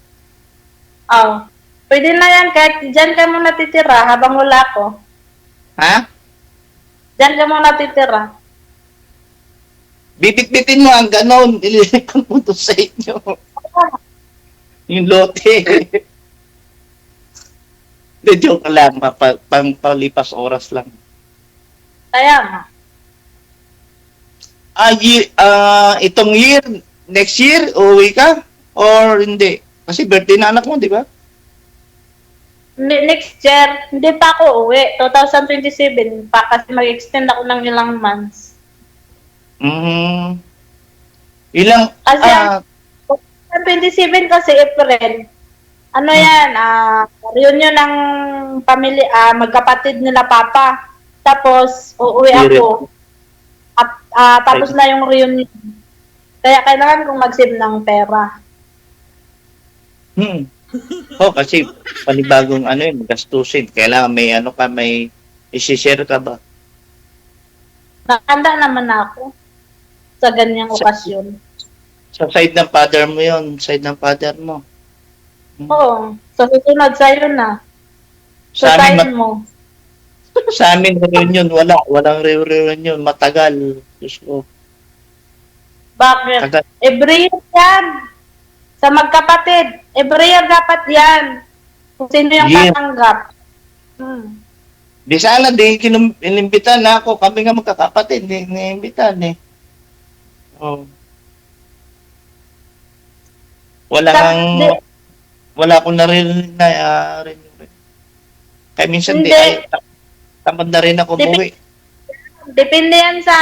pwede na yan kahit dyan ka muna titira habang wala ko. Ha? Dyan ka muna titira. Bibit-bitin mo ang ganon. Ililikan mo to sa inyo. Yung lote. De, joke lang. Palipas oras lang. Kaya nga. Itong year, next year, uuwi ka? Or hindi? Kasi birthday na anak mo, di ba? Next year, hindi pa ako uwi. 2027 pa kasi mag-extend ako ng ilang months. Ilang, Kasi 27 kasi April. Ano yan? Reunion ng pamilya, magkapatid nila papa. Tapos, uuwi ako. Tapos na yung reunion. Kaya kailangan kong mag-save ng pera. kasi panibagong gastusin. Kailangan may isi-share ka ba? Nakahanda naman ako sa ganyang okasyon. Sa side ng father mo yon, side ng father mo. Oo. Sa susunod sa'yo na. Sa Sa amin, side mo. sa amin reunion, walang reunion, matagal. Diyos ko. Bakit? Tagal. Every year yan. Sa magkapatid. Every year dapat yan. Kung sino yung Yeah. tatanggap. Di sana, inimbitan na ako. Kami nga magkakapatid, inimbitan eh. Oh. Wala akong narinig na reunion. Kaya minsan Hindi. tamad na rin ako buwi. Depende yan sa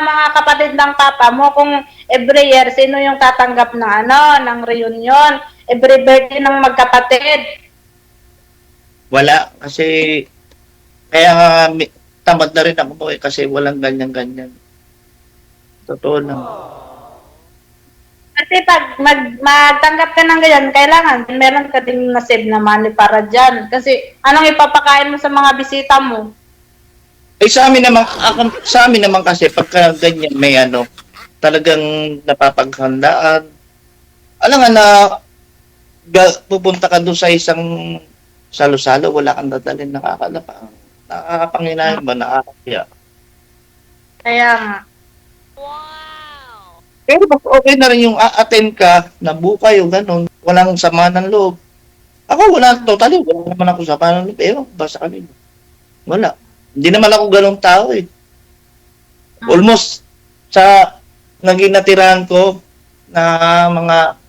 mga kapatid ng papa mo kung every year sino yung tatanggap ng reunion, every birthday ng magkapatid. Wala, kasi kaya nga tamad na rin ako buwi kasi walang ganyan-ganyan. Totoo lang. Kasi pag magtanggap ka ng ganyan, kailangan meron ka din na-save na money para dyan. Kasi anong ipapakain mo sa mga bisita mo? Sa amin naman kasi pagka ganyan may talagang napapaghandaan. Alam nga na pupunta ka doon sa isang salo-salo, wala kang dadalhin, nakakapanginahin ba, nakakakaya. Kaya nga. Pero mas okay na rin yung attend ka, nabuka yung ganun, walang sama ng loob. Ako wala naman ako sama ng loob. Basta kami. Wala. Hindi naman ako ganung tao eh. Almost sa naging natirahan ko na mga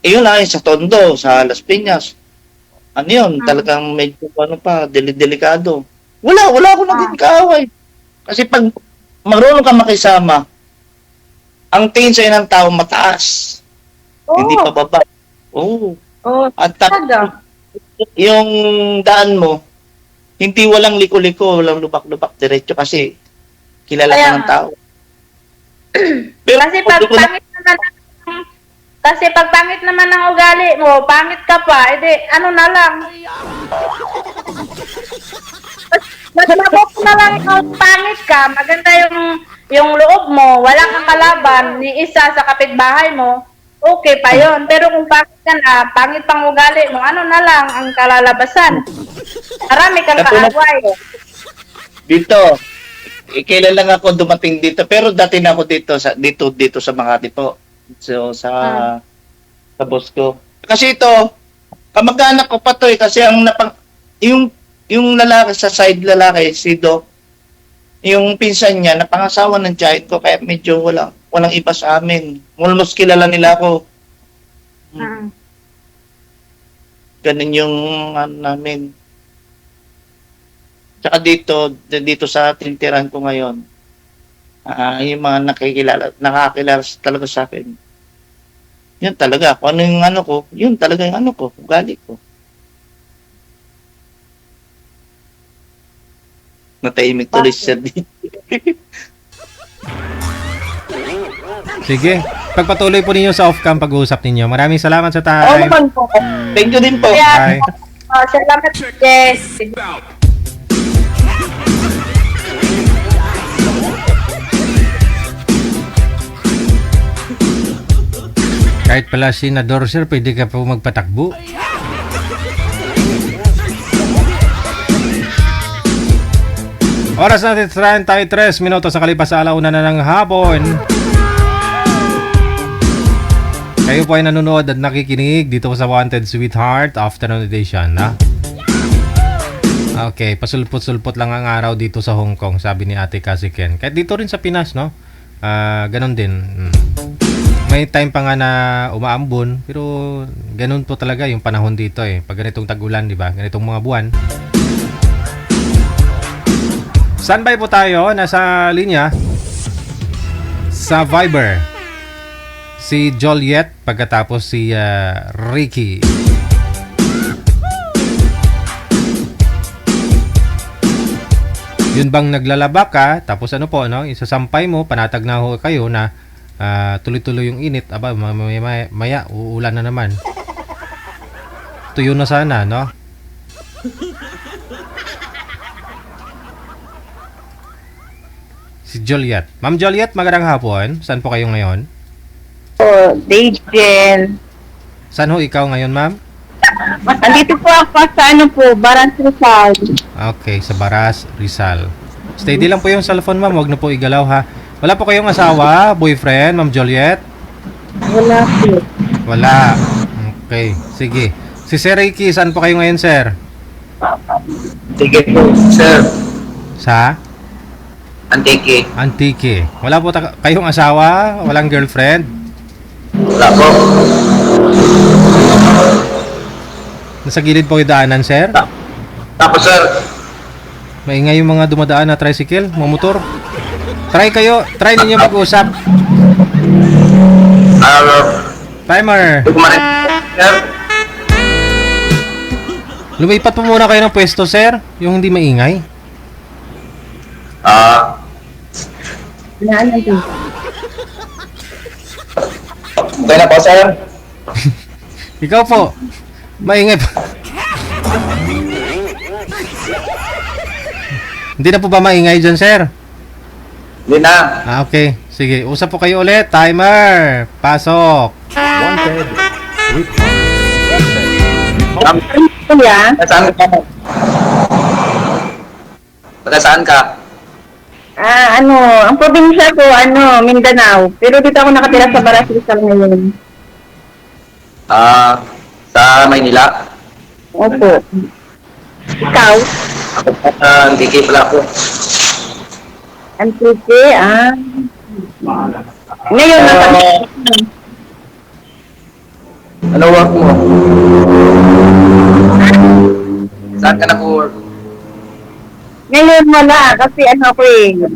yun lang sa Tondo, sa Las Piñas. Talagang medyo delikado. Wala ako naging kaaway. Kasi pag marunong ka makisama, ang tingin sa'yo ng tao mataas. Hindi pa baba. At yung daan mo, hindi walang liko-liko, walang lubak-lubak, diretso kasi kilala ka ng tao. Pero kasi pag pangit naman Kasi pag pangit naman ang ugali mo, pangit ka pa, edi ano na lang. Mas mabuti na lang kung pangit ka, maganda yung loob mo, wala kang kalaban, ni isa sa kapitbahay mo, okay pa yon. Pero kung pangit ka na, pangit pang ugali mo, ano na lang ang kalalabasan. Marami kang kaaway. Dito, kailan lang ako dumating dito, pero dati na ako dito sa Makati po. So, sa boss ko. Kasi ito, kamag-anak ko pa to kasi yung lalaki sa side lalaki, si Doc, yung pinsan niya, napangasawa ng tiyahin ko, kaya medyo walang iba sa amin. Almost kilala nila ako. Ganun yung namin. Tsaka dito sa tinitiran ko ngayon, yung mga nakakilala talaga sa akin. Yun talaga, kung ano yung ko, yun talaga yung ugali ko. Natahimik tuloy siya dito. Sige. Pagpatuloy po ninyo sa off-cam pag-uusap ninyo. Maraming salamat sa Oo time. naman po. Thank you din po. Bye. Salamat, Jess. Kahit pala senador, sir, pwede ka po magpatakbo. Oras natin 33 minuto sa kalipas sa alauna na ng hapon. Kayo po ay nanonood at nakikinig dito sa Wanted Sweetheart Afternoon Edition, na? Okay, pasulpot-sulpot lang ang araw dito sa Hong Kong, sabi ni Ate Cassie Ken. Kahit dito rin sa Pinas, no? Ganon din. May time pa nga na umaambon, pero ganun po talaga yung panahon dito eh. Pag ganitong tag-ulan, di ba? Ganitong mga buwan. Standby po tayo, nasa linya sa Viber si Joliet, pagkatapos si Ricky. Yun bang naglalaba ka, tapos ano po, no? Isasampay mo, panatag na ho kayo na tuloy-tuloy yung init, aba maya uulan na naman. Tuyo na sana, no? Si Joliet. Ma'am Joliet, magandang hapon. Saan po kayo ngayon? Dagen. Saan ho ikaw ngayon, ma'am? Andito po ako sa Baras Rizal. Okay, sa Baras, Rizal. Steady lang po yung cellphone, ma'am. Huwag na po igalaw, ha? Wala po kayong asawa, boyfriend, Ma'am Joliet? Wala po. Wala. Okay, sige. Si Sir Ricky, saan po kayo ngayon, sir? Sige po, sir. Sa? Antique. Antique. Wala po kayong asawa? Walang girlfriend? Wala po. Nasa gilid po yung daanan, sir? Tapos, sir. Maingay yung mga dumadaan na tricycle, mga motor. Try ninyo mag-usap. Timer. Sir. Lumipat po muna kayo ng pwesto, sir. Yung hindi maingay. Okay na po, sir. Ikaw po. Maingay po. Hindi na po ba maingay dyan, sir? Hindi na. Okay. Sige, usap po kayo ulit. Timer. Pasok. Wanted Kuya, Saan ka? Saan ka? ang probinsya ko, Mindanao. Pero dito ako nakatira sa Baras Rizal ngayon. Sa Maynila. Opo. Ikaw? Antique pala ako. Antique, Ngayon, Ano work mo? Saan ka na-work? Ngayon wala, kasi ako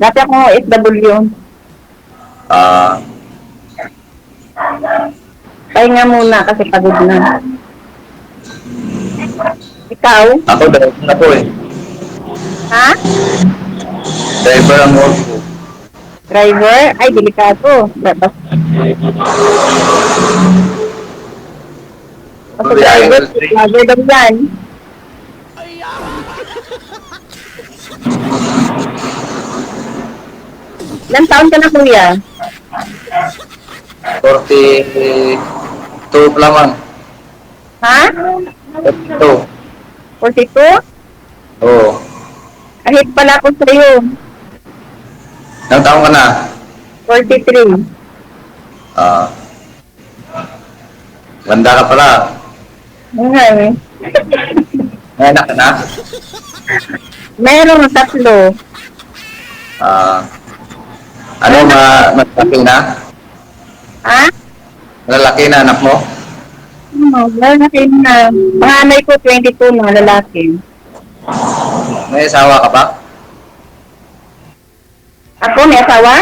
dati ako SW. Pahinga muna kasi pagod na. Ikaw? Ako, driver na po eh. Ha? Driver ang work ko. Driver? Ay, delikado. Ako driver, driver daw yan. Ilan taon ka na, kuya? 42 pa lamang. Ha? 42. 42? Oo. Kahit pala ako sa'yo. Ilang taon ka na? 43. Ah. Ganda ka pala. Ngayon, May anak ka na? meron 3. Ah. Ano, malalaki na? Ha? Malalaki na anak mo? Meron na kayo na. Panganay ko, 22, mga lalaki. May asawa ka pa? Ako, may asawa?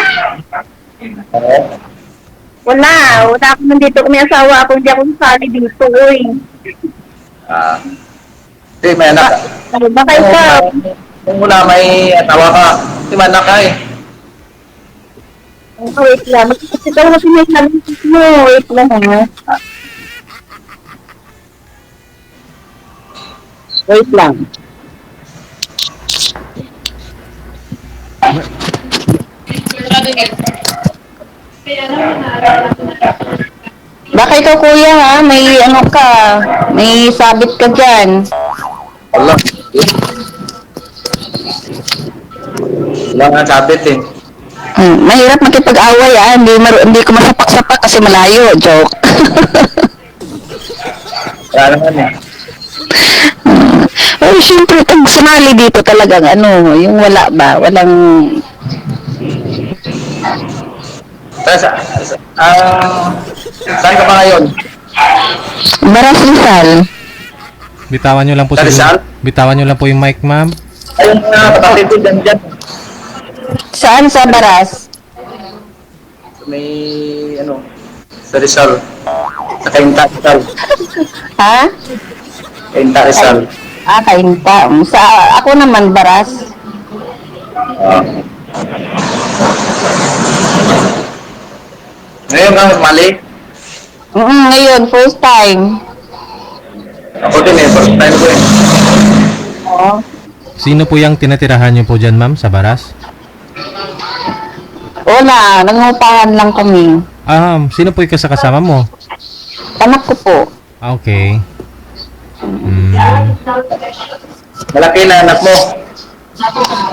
Oo. Wala. Wala ako nandito kung may asawa ako. Hindi ako sasali dito, uy. Ah. Hindi, may anak ka. Baka ikaw. Kung wala may asawa ka, hindi may anak ka eh. Oh, wait lang. Magkakasitaw kasi may sabi mo. Wait lang, ha? Wait lang. Baka ikaw, kuya, ha? May ano ka. May sabit ka dyan. Wala. Wala nga sabit eh. Mahirap makipag-away, ah. Hindi ko masapak-sapak kasi malayo. Joke. Wala naman eh. Oh, siyempre, pag sumali dito talagang ano, yung wala ba? Walang... Saan ka pa ngayon? Baras Rizal. Bitawan nyo lang po Sa Rizal? bitawan nyo lang po yung mic, ma'am. Ayun nga, kapatid ko dyan. Saan sa Baras? May, ano, sa Rizal. Sa Kainta Rizal. Ha? Kainta Rizal. Kainta. Sa ako naman, Baras. Ngayon ka, mali. Ngayon, first time. Ako din eh, first time ko eh. Oo. Sino po yung tinatirahan nyo po dyan, ma'am, sa Baras? Wala, nangungupahan lang kami. Sino po yung kasama mo? Anak ko po. Okay. Malaki na anak mo.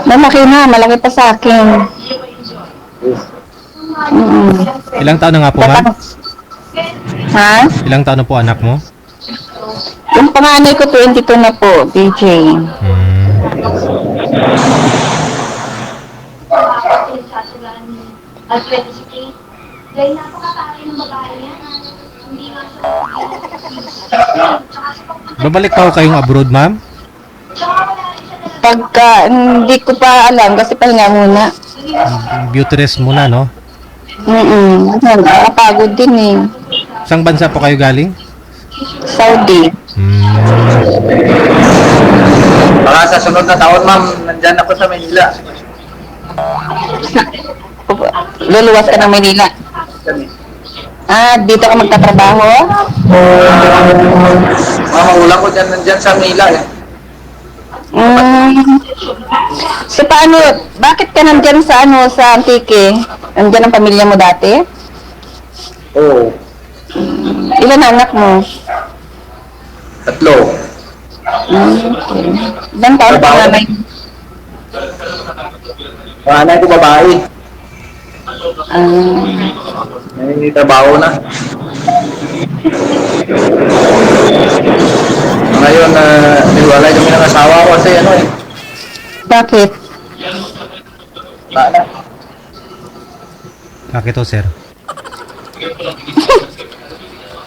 Malaki pa sa akin. Ilang taon na nga po, ma'am? Ha? Ilang taon na po anak mo? Yung panganay ko, 22 na po, DJ. Babalik pa ako kayong abroad, ma'am? Pagka, hindi ko pa alam kasi pahinga muna. Beauty rest muna, no? Nakapagod din eh. Saan bansa po kayo galing? Saudi. Baka sa sunod na taon, ma'am, nandyan ako sa Manila. Luluwas ka ng Manila. Dito ka magtatrabaho? Magulang ko dyan, nandyan sa Manila eh. So paano, bakit ka nandyan sa sa Antique? Nandyan ang pamilya mo dati? Oo. Ilan anak mo? 3. Ilan taon pa nanay? Panganay ko babae. May trabaho na. Ngayon, niwalay kami ng asawa ko kasi ano eh. Bakit? Paano? Bakit to, sir?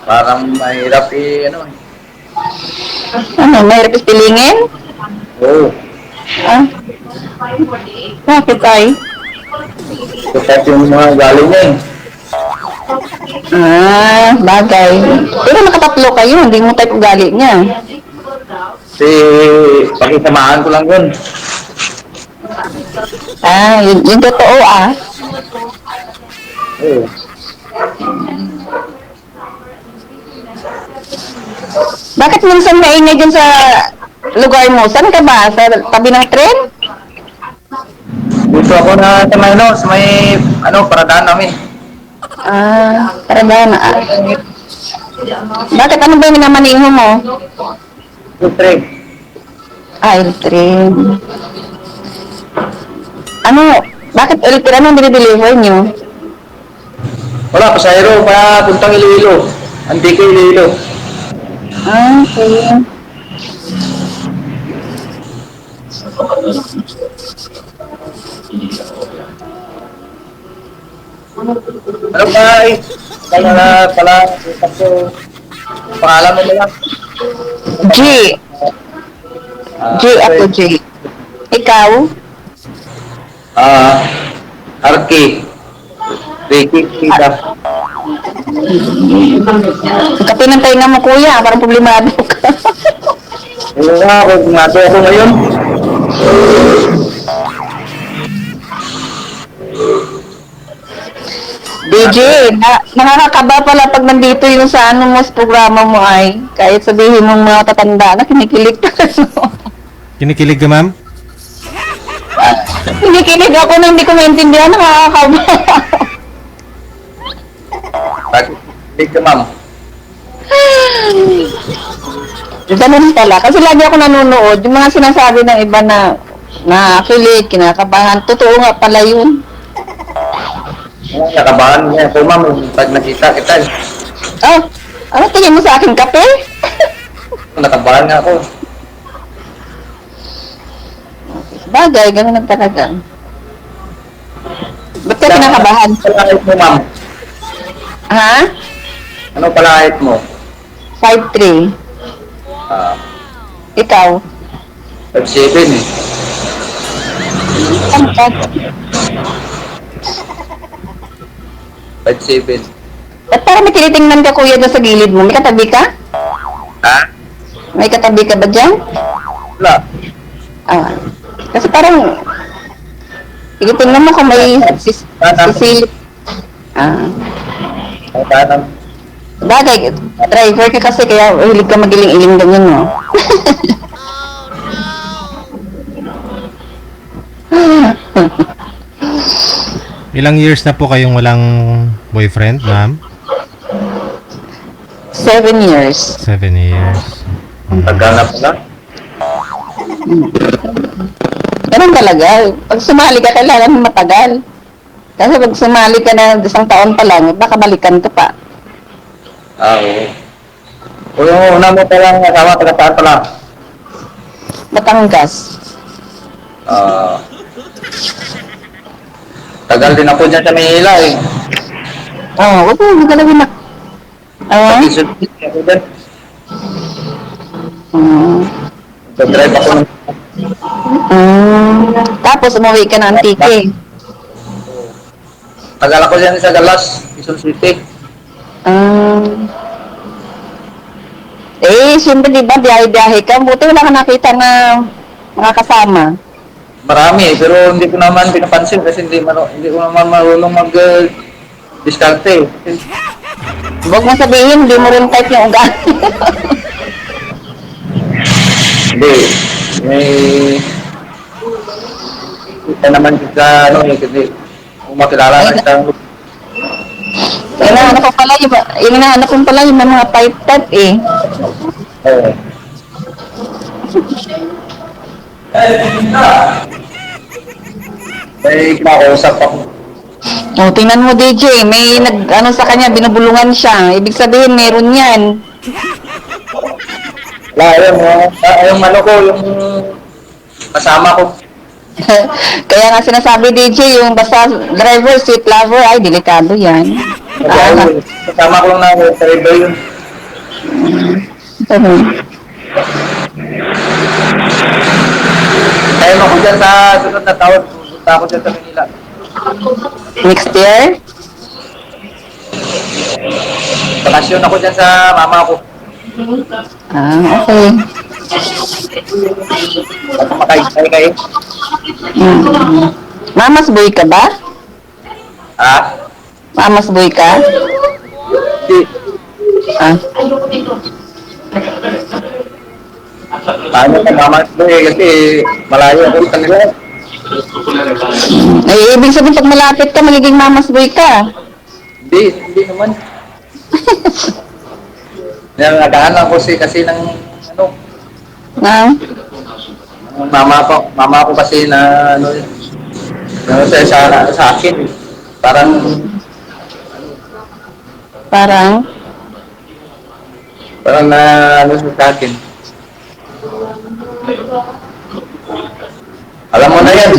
Parang mahirap eh, ano eh. Mahirap ispilingin? Oo. Bakit ay? Kapag yung mga galing niya eh. Bagay. Pero nakatatlo kayo, hindi mo type ugali niya. Kasi pakisamahan ko lang yun. Yung totoo Oo. Bakit minsan maingay dyan sa lugar mo? Saan ka ba? Sa tabi ng tren? Dito ako na sa may, no, sa may, paradaan namin. Para ba na? Bakit ano ba yung minamaniho mo? Siyempre, L-train. Ano? Bakit L-train? Anong dinideliver nyo? wala, pasahero, puntang Iloilo. Antiko Iloilo. Okay. Ano ba, pala, ko, pangalan mo lang. G. G ako, G. Ikaw? Arki. Ricky, kita. Kape ng tainga mo, kuya. Parang problemado ka. Oo nga, nato ako ngayon. DJ, nakakakaba pala pag nandito yung sa ano mo, sa programa mo ay. Kahit sabihin mong mga tatanda na kinikilig ka. Kinikilig ka, ma'am? Kinikilig ako na hindi ko maintindihan, nakakakaba. Hindi ka, ma'am. Ganun pala. Kasi lagi ako nanonood, yung mga sinasabi ng iba na nakakilig, kinakabahan. Totoo nga pala yun. Nakabahan niya ako, ma'am, pag nakita kita. Oh, ano tingin mo sa akin, kape? Nakabahan nga ako. Bagay, ganun ang talaga. Ba't ka kinakabahan? Palahit mo, ma'am. Ha? Ano palahit mo? 5'3". Ikaw? 5'7". Ano ka? 5'7". Ba't parang may tinitingnan ka, kuya, doon sa gilid mo? May katabi ka? Ha? May katabi ka ba dyan? Wala. Kasi parang tinitingnan mo kung may sisilip. Tanang. Bagay, driver ka kasi kaya hilig ka magiling-iling ganyan, no? Ilang years na po kayong walang boyfriend, ma'am? 7 years. 7 years. Tagal na pala. Ganun talaga. Pag sumali ka, kailangan matagal. Kasi pag sumali ka na 1 taon pa lang, baka balikan ka pa. Oo. O yung una mo palang kasama, taga-saan pala? Batangas. Tagal din ako dyan sa Manila eh. Wag mo galawin na. Nag-isulti ako dyan. Nag-drive ako ng... Tapos umuwi ka na Antique. Tagal ako dyan sa Galas, Quezon City. Siyempre di ba, biyahe-biyahe ka. Buti wala ka nakita na mga kasama. Marami pero hindi ko naman pinapansin kasi hindi ko naman marunong mag-diskarte. Huwag mo sabihin, hindi mo rin type yung ugali. Hindi. May... Kita naman sa kasi kung makilala na isang... Hinahanap ko pala yung mga type eh. Oo. May makausap ako. Tingnan mo DJ, may sa kanya, binubulungan siya. Ibig sabihin, meron yan. Wala, yung yung kasama ko. Kaya nga sinasabi DJ, yung basta driver, seat lover, ay, delikado yan. Kasama ko lang na driver yun. Tayo ako dyan sa sunod na taon. Punta ako dyan sa Manila. Next year? Bakasyon ako dyan sa mama ko. Okay. At makaintay kayo. Mamas boy ka ba? Ha? Mamas boy ka? Hindi. Paano ka mama kasi malayo ako talaga. Ay, ibig sabihin pag malapit ka, magiging mamas boy ka. Hindi naman. Naghahanap ko kasi ng ano, Na? mama ko kasi na ano, sa akin. Parang Parang? na ano sa akin. Alam mo na yan.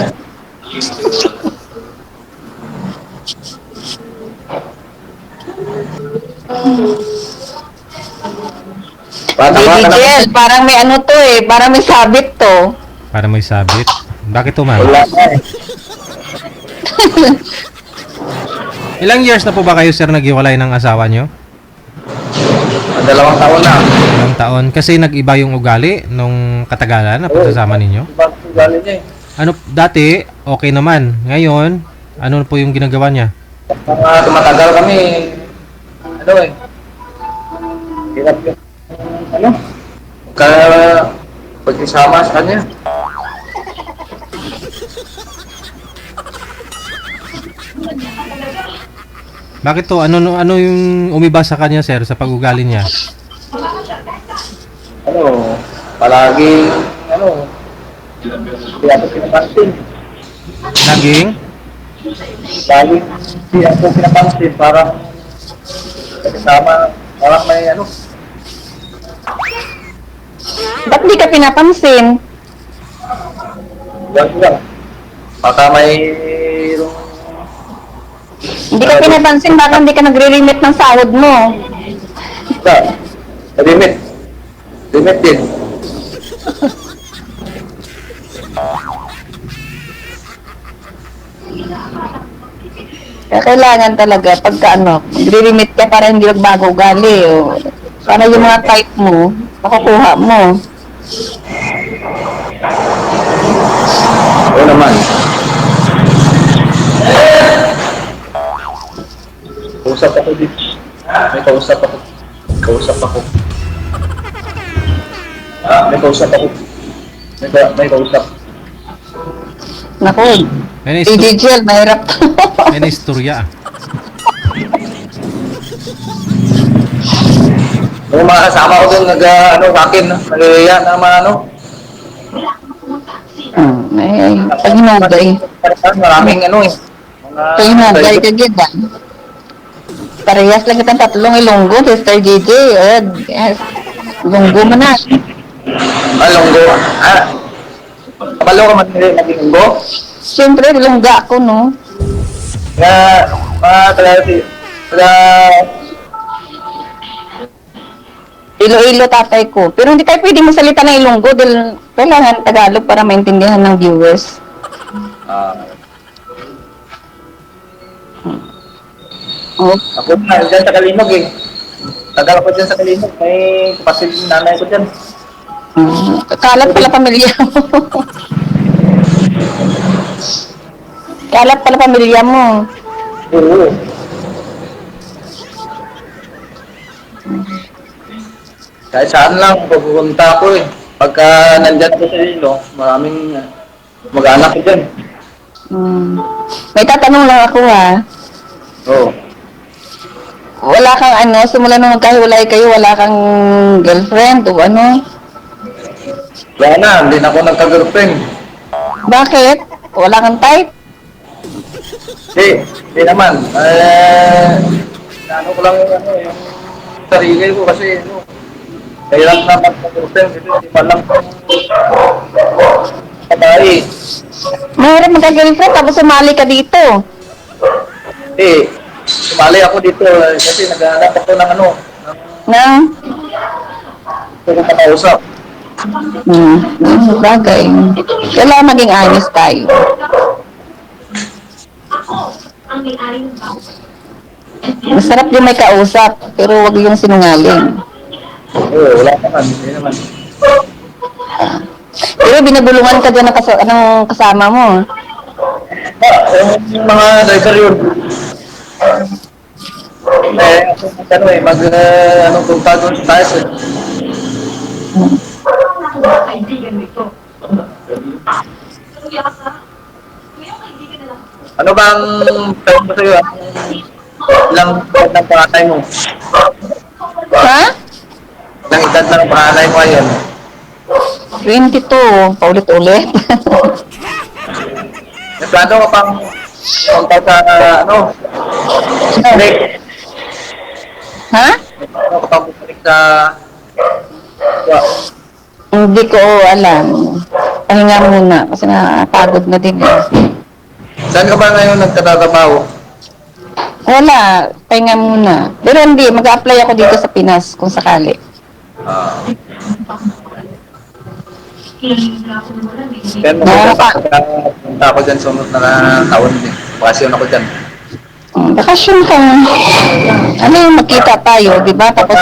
Baby Jel, parang may ano to eh, parang may sabit to. Para may sabit. Bakit to, ma'am? Wala na eh. Ilang years na po ba kayo, sir, naghiwalay ng asawa nyo? 2 taon na. Ilang taon? Kasi nag-iba yung ugali nung katagalan na pagsasama ninyo. Iba ang ugali niya eh. Ano, dati, okay naman. Ngayon, ano po yung ginagawa niya? Mga tumatagal kami, ano eh, hirap yung, ano, pag-isama sa kanya. Bakit to? Ano yung umiba sa kanya, sir, sa pag-ugali niya? Ano, palagi, ano, hindi ako pinapansin. Naging? Lagi, hindi ako pinapansin, parang, kasama, parang may, ano, Ba't di ka pinapansin? lang. Baka may, Hindi ka pinapansin, baka hindi ka nagre-remit ng sahod mo. limit din. Kaya kailangan talaga, pagka ano, nagre-remit ka para hindi magbago ugali. O, para yung mga type mo, makukuha mo. Oo naman. Kausap ako dito. May kausap ako. May kausap ako. May kausap. Naku, May si Digel, mahirap to. may istorya. Yung mga kasama ko doon, ano, akin, nag-iaya na mga ano. Ay, pag-hinagay. Maraming ano eh. Pag-hinagay ka ganda. Parehas lang kitang tatlong ilonggo, Sister JJ. Yes. Lunggo mo na. Lunggo. Kabalo ka man naging lunggo? Siyempre, lungga ako, no? Ilo-ilo tatay ko. Pero hindi tayo pwede masalita ng Ilonggo dahil kailangan Tagalog para maintindihan ng viewers. Ako na, dyan sa Kalinog eh. Tagal ako dyan sa Kalinog. May kapatid ng nanay ko dyan. Kalat pala pamilya mo. Kalat pala pamilya mo. Oo. Kahit saan lang, pupunta ako eh. Pagka nandyan ako sa Ilo, maraming mag-anak ko dyan. May tatanong lang ako ha. Oo. Wala kang ano, simula nung magkahiwalay kayo, wala kang girlfriend o ano? Wala na, hindi na ako nagka-girlfriend. Bakit? Wala kang type? Hindi naman. Ano ko lang yung ano, yung sarili ko kasi ano, kailan na mag-girlfriend kasi hindi pa lang patay. Mahirap magka-girlfriend tapos sumali ka dito. Sumali ako dito kasi naghahanap ako ng ano, Nang? ng pakausap. Bagay. Kailangan maging honest tayo. Masarap yung may kausap, pero wag yung sinungaling. Oo, wala naman, hindi naman. Pero binabulungan ka dyan ng kasama mo. Yung mga driver yun. Ano punta doon sa taas eh. Ano bang tawag mo sa'yo? Ilang edad ng panganay mo? Ha? Ilang edad ng panganay mo ngayon? 22. Paulit-ulit. May plano ka pang punta sa ano? Balik. Ha? May plano ka pang bumalik sa... Hindi ko alam. Pahinga muna kasi napagod na din. Saan ka ba ngayon nagtatrabaho? Wala, pahinga muna. Pero hindi, mag-a-apply ako dito sa Pinas kung sakali. Kaya punta ako dyan sunod na taon din. Bakasyon ako dyan. Bakasyon ka. Ano yung magkita tayo, di ba? Tapos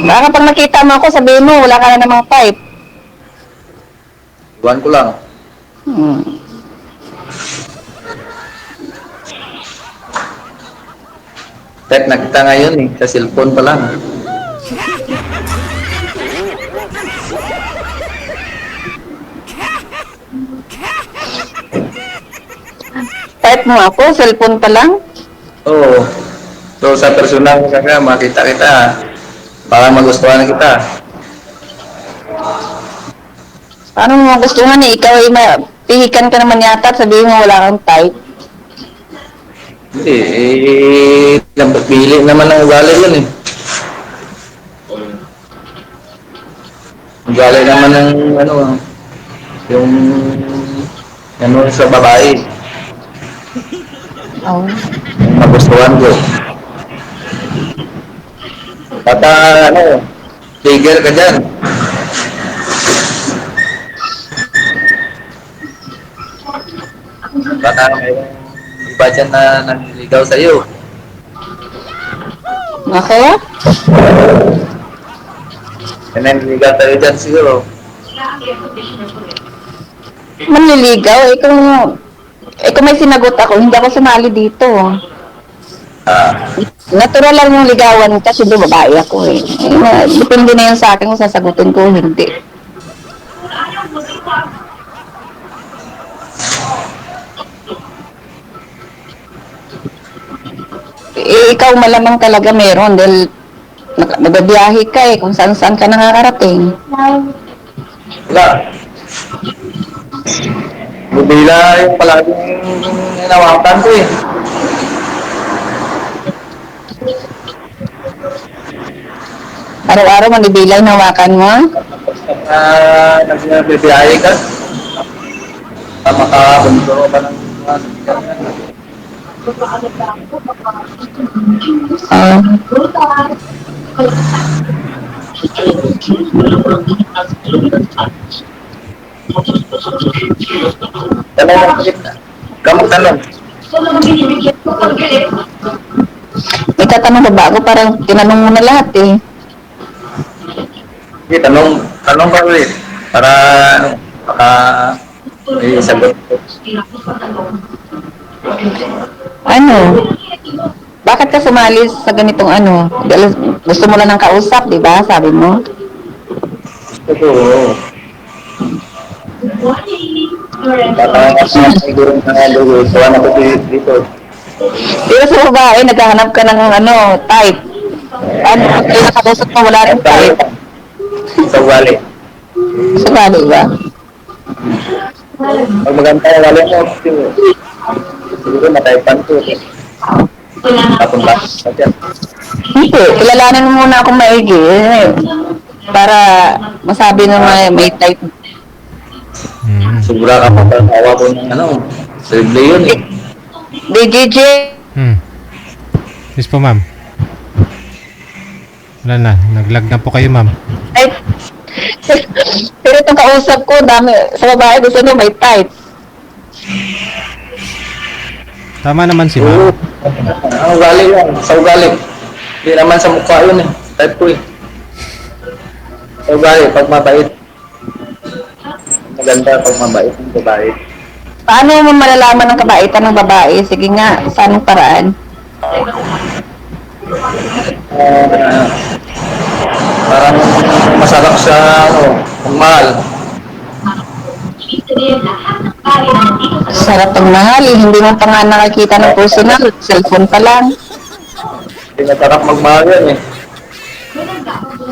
baka pag nakita mo ako, sabihin mo, wala ka na namang type. Iwan ko lang. Type na kita ngayon eh, sa cellphone pa lang. Type mo ako, cellphone pa lang. Oo. So sa personal ka makita kita. Baka magustuhan na kita. Paano mo magustuhan eh? Ikaw ay pihikan ka naman yata at sabihin mo wala kang type. Hindi, pili naman ng ugali yun eh. Ugali naman ng ano, yung ano sa babae. Oh. Magustuhan ko. Bata, ano, trigger ka dyan. Baka mayroong iba dyan na naniligaw sa'yo. Ako? May naniligaw sa'yo dyan siguro. Manliligaw? Kung may sinagot ako, hindi ako sumali dito. Natural lang yung ligawan kasi do babae ako eh. Depende na yun sa akin kung sasagutin ko o hindi. Ikaw malamang talaga meron dahil nagbibiyahe ka eh kung saan-saan ka nakakarating. Wala. Bubila yung palaging hinawakan ko eh. Araw-araw manibilay na hawakan mo? Nagbibiyahe ka. Makakabunduro ka ng mga sabihan. Kamu tanong. May tatanong ba bago? Parang tinanong mo na lahat eh. Sige, tanong ka ulit. Para, sagot ko. Ano? Bakit ka sumali sa ganitong ano? Dahil gusto mo lang ng kausap, di ba? Sabi mo. Ito, baka siguro na lugo. Tuwan ako dito. Pero sa babae, naghahanap ka ng ano, type. Ano, pag kayo nakausap mo, wala rin type. Sa ugali. Sumali ba? Pag maganda yung ugali mo, siguro mataypan ko. Tapos ba? Hindi, kilalanin mo muna akong maigi. Para masabi na may type. Siguro ka mapatawa ko ng ano, serble yun eh. DJJ. Yes po, ma'am. Wala na. Naglag na po kayo, ma'am. Ay, pero itong kausap ko, dami, sa babae gusto nyo may type. Tama naman si ma'am. Ang ugali yan, sa ugali. Hindi naman sa mukha yun eh. Type ko eh. Sa ugali, pag mabait. Maganda pag mabait ng babae. Paano mo malalaman ng kabaitan ng babae? Sige nga, sa anong paraan? Parang masarap sa mahal. Sarap ang mahal eh. Hindi mo pa nga nakakita ng personal. Cellphone pa lang. Hindi masarap magmahal yan eh.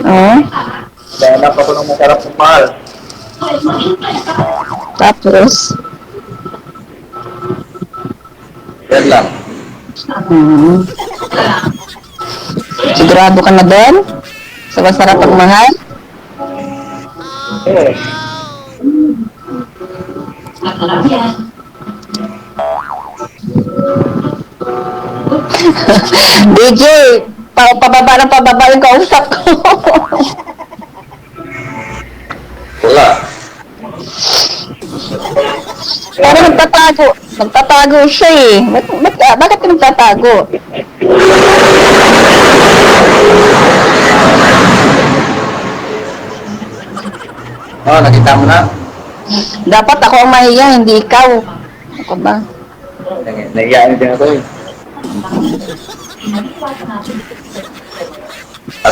Oo. Hanap ako ng masarap magmahal. Tapos, Yan lang. sigurado ka na doon? Sa masarap ang mahal? Oo. DJ, pababa yung kausap ko. Wala. Pero nagtatago. Nagtatago siya eh. Bakit ka nagtatago? Oh, nakita mo na? Dapat ako ang mahiya, hindi ikaw. Ako ba? Nagiyaan din ako eh.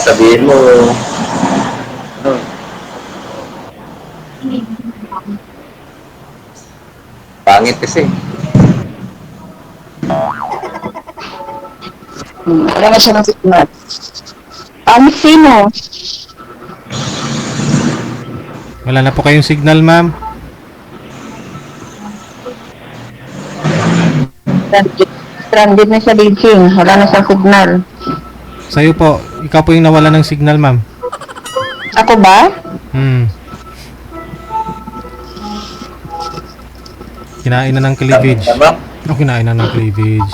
Sabihin mo, ano, pangit kasi. Wala na siya ng signal. Pangit sino? Wala na po kayong signal, ma'am. Stranded na siya, DJ. Wala na siyang signal. Sa'yo po, ikaw po yung nawala ng signal, ma'am. Ako ba? Kinain na ng cleavage. Tama? Oh, kinain na ng cleavage.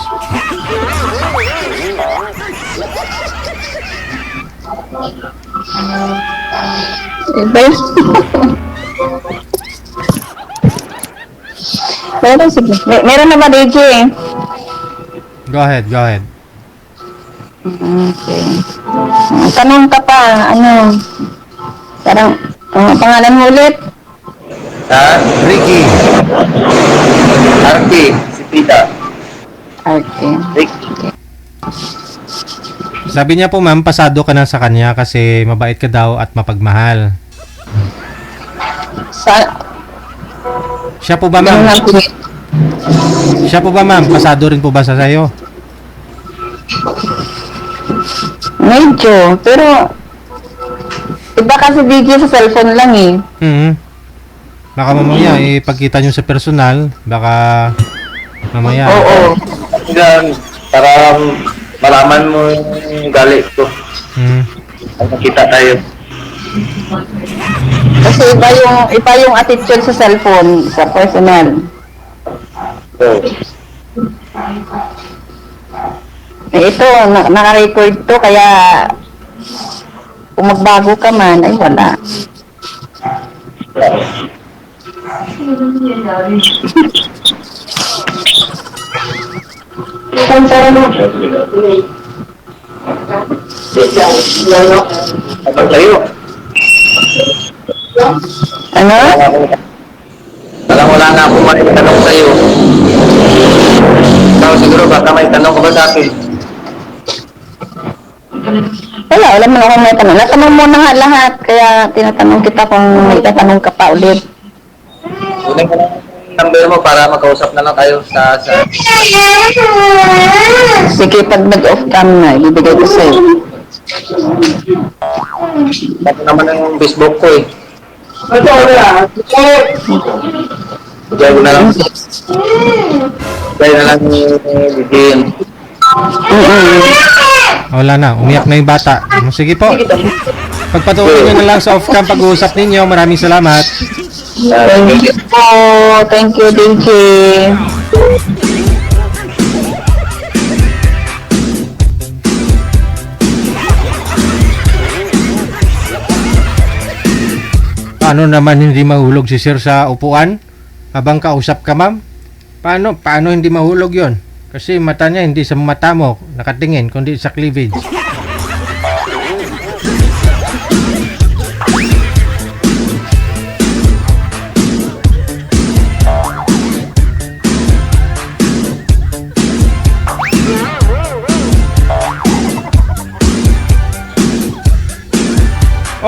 Iba yun. Meron, sige. Meron na ba, DJ? Go ahead, go ahead. Okay. Tanong ka pa, ano? Parang, pangalan mo ulit? Ha? Ricky. Arki, si Pita. Okay. Ricky. Sabi niya po, ma'am, pasado ka na sa kanya kasi mabait ka daw at mapagmahal. Siya po ba, ma'am? Siya po ba, ma'am? Pasado rin po ba sa sayo? Medyo, pero iba kasi DJ sa cellphone lang eh. Baka mamaya, pagkita nyo sa personal, baka mamaya. Oo. Yan, para malaman mo yung galit ko. Ay, nakita tayo. Kasi iba yung attitude sa cellphone, sa personal. So, Ito, naka-record to, kaya kung magbago ka man, ay wala. ano tayo? Ano? Wala na ako may tanong sa'yo. Ikaw siguro baka may tanong ka ba sa akin? Wala naman ako may tanong. Natanong mo na nga lahat, kaya tinatanong kita kung may tatanong ka pa ulit. Kunin ko lang yung number mo para makausap na lang tayo sa... Sige, pag nag-off cam na, ibibigay ko sa'yo. Bago naman yung Facebook ko eh. Bigay ko na lang. Bigay na lang bigyan. Wala na, umiyak na yung bata. Sige po. Pagpatuloy nyo na lang sa off-cam pag-uusap ninyo. Maraming salamat. Thank you po. Thank you, DJ. Paano naman hindi mahulog si sir sa upuan? Habang kausap ka, ma'am? Paano hindi mahulog yon? Kasi mata niya hindi sa mata mo nakatingin, kundi sa cleavage.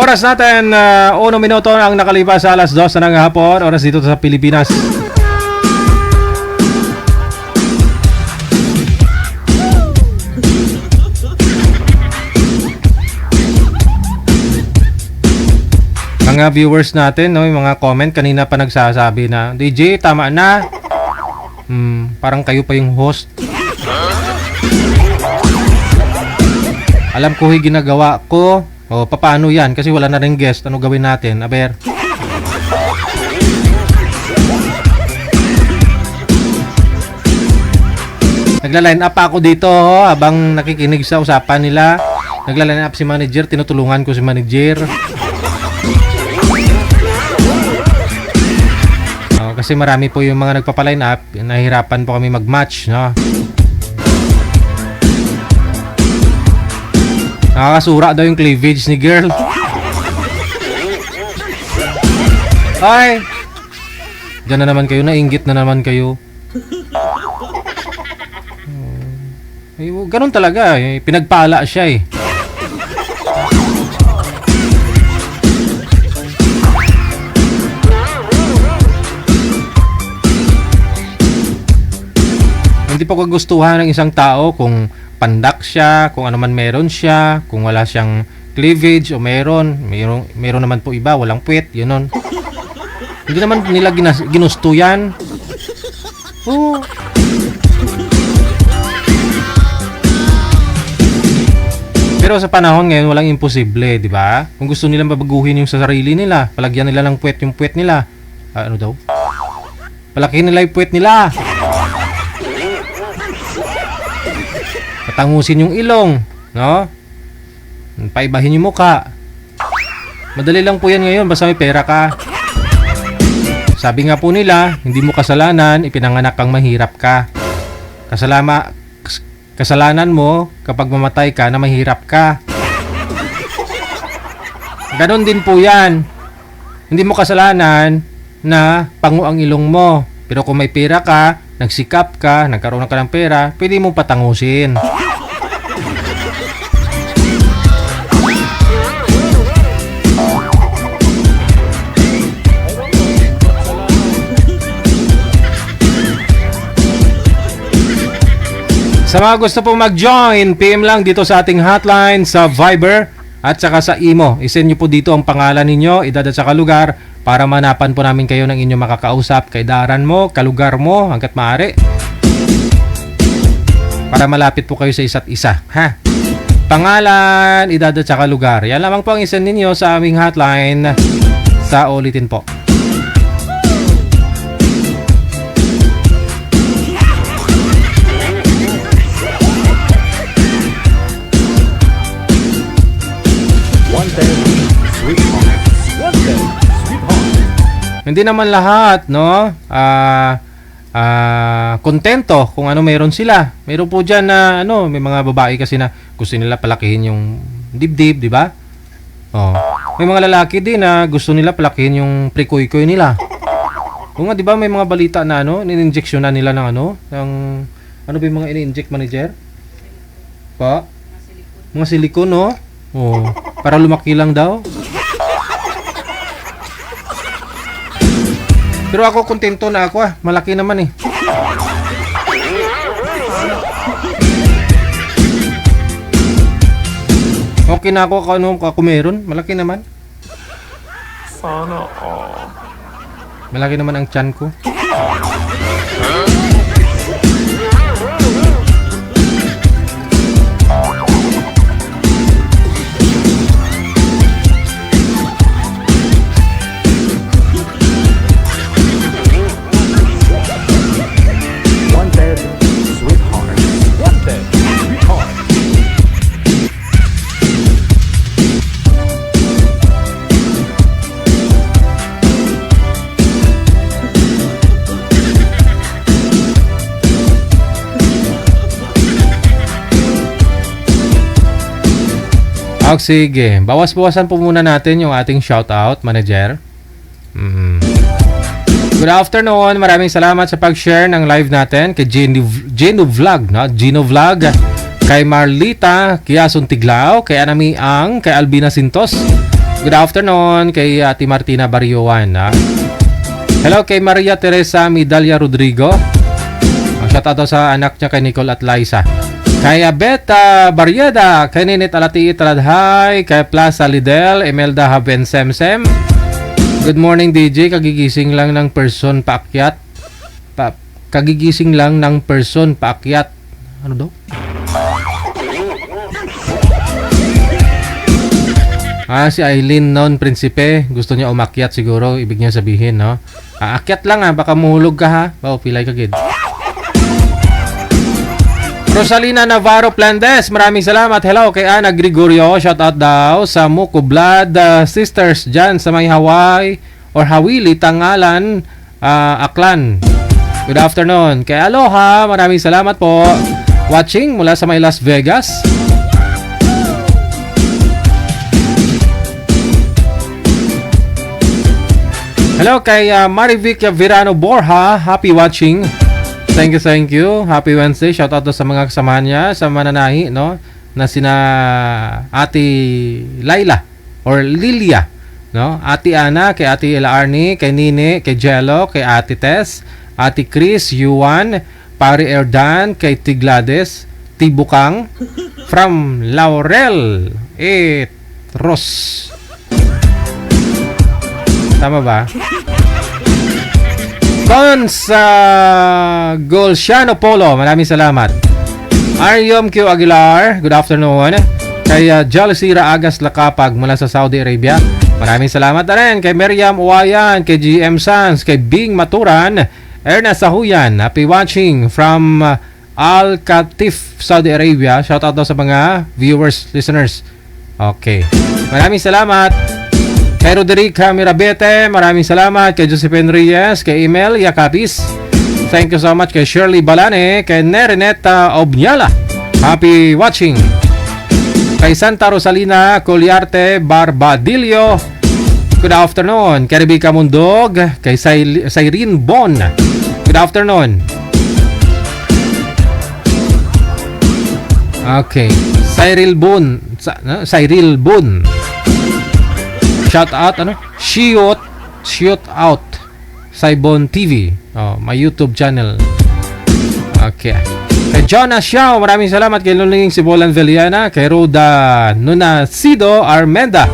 oras natin, 1 minuto ang nakalipas sa alas 2 ng hapon, oras dito sa Pilipinas. Mga viewers natin, no, yung mga comment kanina pa nagsasabi na, DJ, tama na. Parang kayo pa yung host. Alam ko yung ginagawa ko. O, paano yan? Kasi wala na rin guest. Ano gawin natin? Aber. Nagla-line up ako dito habang nakikinig sa usapan nila. Nagla-line up si manager. Tinutulungan ko si manager. Kasi marami po yung mga nagpapaline up, nahihirapan po kami mag-match, no? Nakakasura daw yung cleavage ni girl. Ay! Diyan na naman kayo, nainggit na naman kayo. Ganun talaga, pinagpala siya eh. Hindi po kagustuhan ng isang tao kung pandak siya, kung ano man meron siya, kung wala siyang cleavage o meron naman po iba, walang puwet, yun nun. Hindi naman nila ginusto yan. Oh. Pero sa panahon ngayon, walang imposible, di ba? Kung gusto nilang babaguhin yung sa sarili nila, palagyan nila ng puwet yung puwet nila. Ano daw? Palakihin nila yung puwet nila. Patangusin yung ilong, no? Paibahin yung muka. Madali lang po yan ngayon, basta may pera ka. Sabi nga po nila, hindi mo kasalanan, ipinanganak kang mahirap ka. Kasalanan mo kapag mamatay ka na mahirap ka. Ganon din po yan. Hindi mo kasalanan na pango ang ilong mo. Pero kung may pera ka, nagsikap ka, nagkaroon ka ng pera, pwede mo patangusin. Sa mga gusto pong mag-join, PM lang dito sa ating hotline sa Viber at saka sa Imo. I-send nyo po dito ang pangalan ninyo, edad at saka lugar para manapan po namin kayo ng inyong makakausap, kaidaran mo, kalugar mo, hanggat maaari. Para malapit po kayo sa isa't isa. Ha? Pangalan, edad at saka lugar. Yan lamang po ang i-send ninyo sa aming hotline. Sa ulitin po. Hindi naman lahat, no? Kontento kung ano meron sila. Meron po dyan na, may mga babae kasi na gusto nila palakihin yung dibdib, di ba? Oh. May mga lalaki din na gusto nila palakihin yung prikoy-koy nila. O nga, di ba may mga balita na, in-injection na nila ng ano ba yung mga in-inject, manager? Pa? Mga silikon, no? Oh. Para lumaki lang daw. Pero ako kontento na ako malaki naman eh. Okay na ako ako meron, malaki naman. Sana all. Malaki naman ang tiyan ko. Sige, bawas-bawasan po muna natin yung ating shoutout, manager. Good afternoon, maraming salamat sa pag-share ng live natin kay Gino Vlog, no? Gino Vlog, kay Marlita Kiason Tiglao, kay Anami Ang, kay Albina Sintos, Good afternoon kay Ate Martina Barriuan. Hello kay Maria Teresa Midalia Rodrigo. Shout out sa anak niya kay Nicole at Liza. Kay Beta Barrieda, kay Ninit Alati Taladhay, kay Plaza Lidel, Emelda Haben Semsem. Good morning DJ, kagigising lang ng person paakyat. Kagigising lang ng person paakyat. Ano daw? Si Aileen Non Prinsipe, gusto niya umakyat siguro, ibig niya sabihin, no? Aakyat lang baka muhulog ka ha. Pilay ka gid. Rosalina Navarro Plandes, maraming salamat. Hello kay Ana Gregorio, shout out daw sa Muko Blood Sisters dyan sa may Hawaii or Hawili, Tangalan, Aklan. Good afternoon. Kay Aloha, maraming salamat po. Watching mula sa may Las Vegas. Hello kay Marivic Virano Borja, happy watching. Thank you. Happy Wednesday. Shout out to sa mga kasamahan niya sa mananahi, no? Na sina Ate Laila or Lilia, no? Ate Ana, kay Ate Ella Arnie, kay Nine, kay Jello, kay Ate Tess, Ate Chris, Yuan, Pari Erdan, kay Tiglades, Tibukang, from Laurel, Ros. Tama ba? Cons Golciano Polo, maraming salamat. Aryom Q Aguilar, good afternoon. Kay Jalasira Agas Lakapag mula sa Saudi Arabia, maraming salamat na rin. Kay Miriam Uwayan, kay GM Sans, kay Bing Maturan, Erna Sahuyan, happy watching from Al Katif, Saudi Arabia. Shout out daw sa mga viewers, listeners. Okay, maraming salamat. Kay Roderica Mirabete, maraming salamat. Kay Josephine Reyes, kay Emel Yakapis, thank you so much. Kay Shirley Balane, kay Nereneta Obnyala, happy watching. Kay Santa Rosalina Coliarte Barbadillo, good afternoon. Kay Rebecca Mundog, kay Cyrene Bon, good afternoon. Okay, Cyril Bon, shout out, shoot out Saibon TV, my YouTube channel. Okay. Kay Jonas Xiao, maraming salamat. Kay Luling Sibolan Veliana, kay Roda Nunacido Armenda,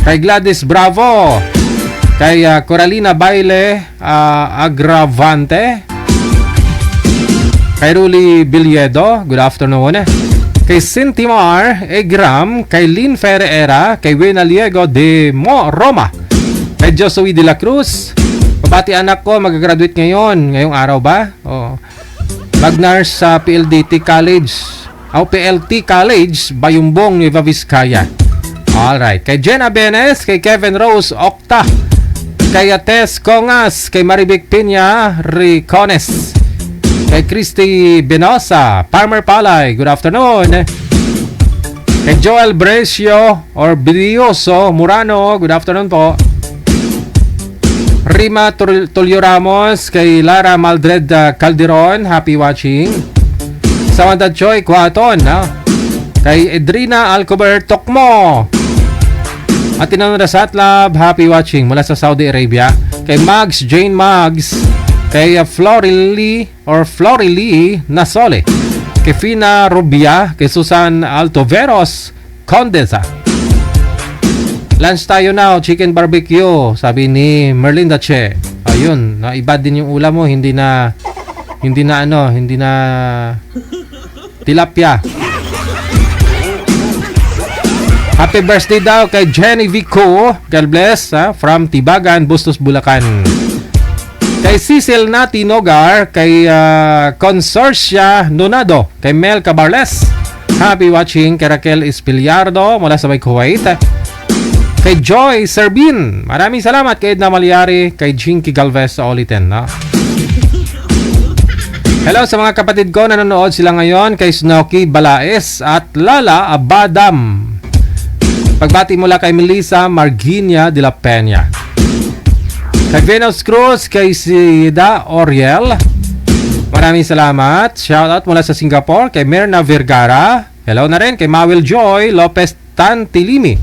kay Gladys Bravo, kay Coralina Baile Agravante, kay Ruli Bilyedo, good afternoon. Kay Sintimar Egram, kay Lynn Ferreira, kay Wena Liego de Roma, kay Josué de la Cruz. Pabati anak ko, mag-graduate ngayong araw ba? Magnars sa PLDT College, PLT College, Bayumbong, Nueva Vizcaya. Alright. Kay Jenna Benes, kay Kevin Rose Octa, kay Tess Congas, kay Marivic Piña Ricones, kay Christy Benosa, Farmer Palay, good afternoon. Kay Joel Brescio or Bidioso Murano, good afternoon po. Rima Tulio Ramos, kay Lara Maldred Calderon, happy watching. Samantha Choi Quaton, kay Edrina Alcober Tokmo, at Tinang Rasatlab, happy watching mula sa Saudi Arabia. Kay Mags Jane Mags, kay Florily Nasole, kay Fina Rubia, kay Susan Altoveros Condesa. Lunch tayo now, chicken barbecue, sabi ni Merlinda Che. Ayun, iba din yung ulam mo, hindi na tilapia. Happy birthday daw kay Jenny Vico, God bless, from Tibagan, Bustos, Bulacan. Kay Cecil Nati Nogar, kay Consorcia Nonado, kay Mel Cabarles, happy watching. Kay Raquel Espiliardo mula sa may Kuwait, kay Joy Serbin, maraming salamat. Kay Edna Malyari, kay Jinky Galvez sa ulitin, Hello sa mga kapatid ko, nanonood sila ngayon, kay Snoky Balaes at Lala Abadam. Pagbati mula kay Melissa Marginia de la Peña, kay Venus Cruz, kay Sida Oriel, maraming salamat. Shoutout mula sa Singapore, kay Mirna Vergara, Hello na rin kay Mawil Joy Lopez Tantilimi.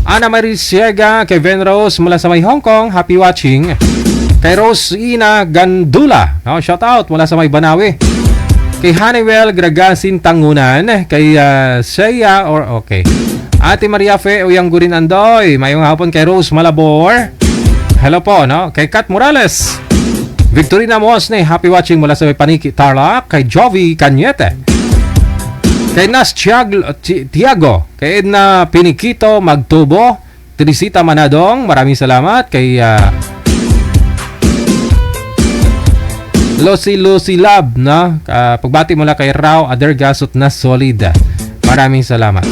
Ana Marie Siega, kay Ven Rose mula sa may Hong Kong. Happy watching. Kay Rose Ina Gandula. Shout out mula sa may Banawi. Kay Honeywell Gragasin Tangunan. Kay Shea Ate Maria Fe Uyanggurin Andoy. Mayong hapon kay Rose Malabor. Hello po, no? Kay Kat Morales. Victorina Mosne, happy watching mula sa may Paniki Tarlac. Kay Jovi Cañete. Kay Nas Tiago. Kay Edna Pinikito Magtubo. Trisita Manadong, maraming salamat. Kay Lucy Lab, no? Pagbati mula kay Rao Adergasot na Solid. Maraming salamat.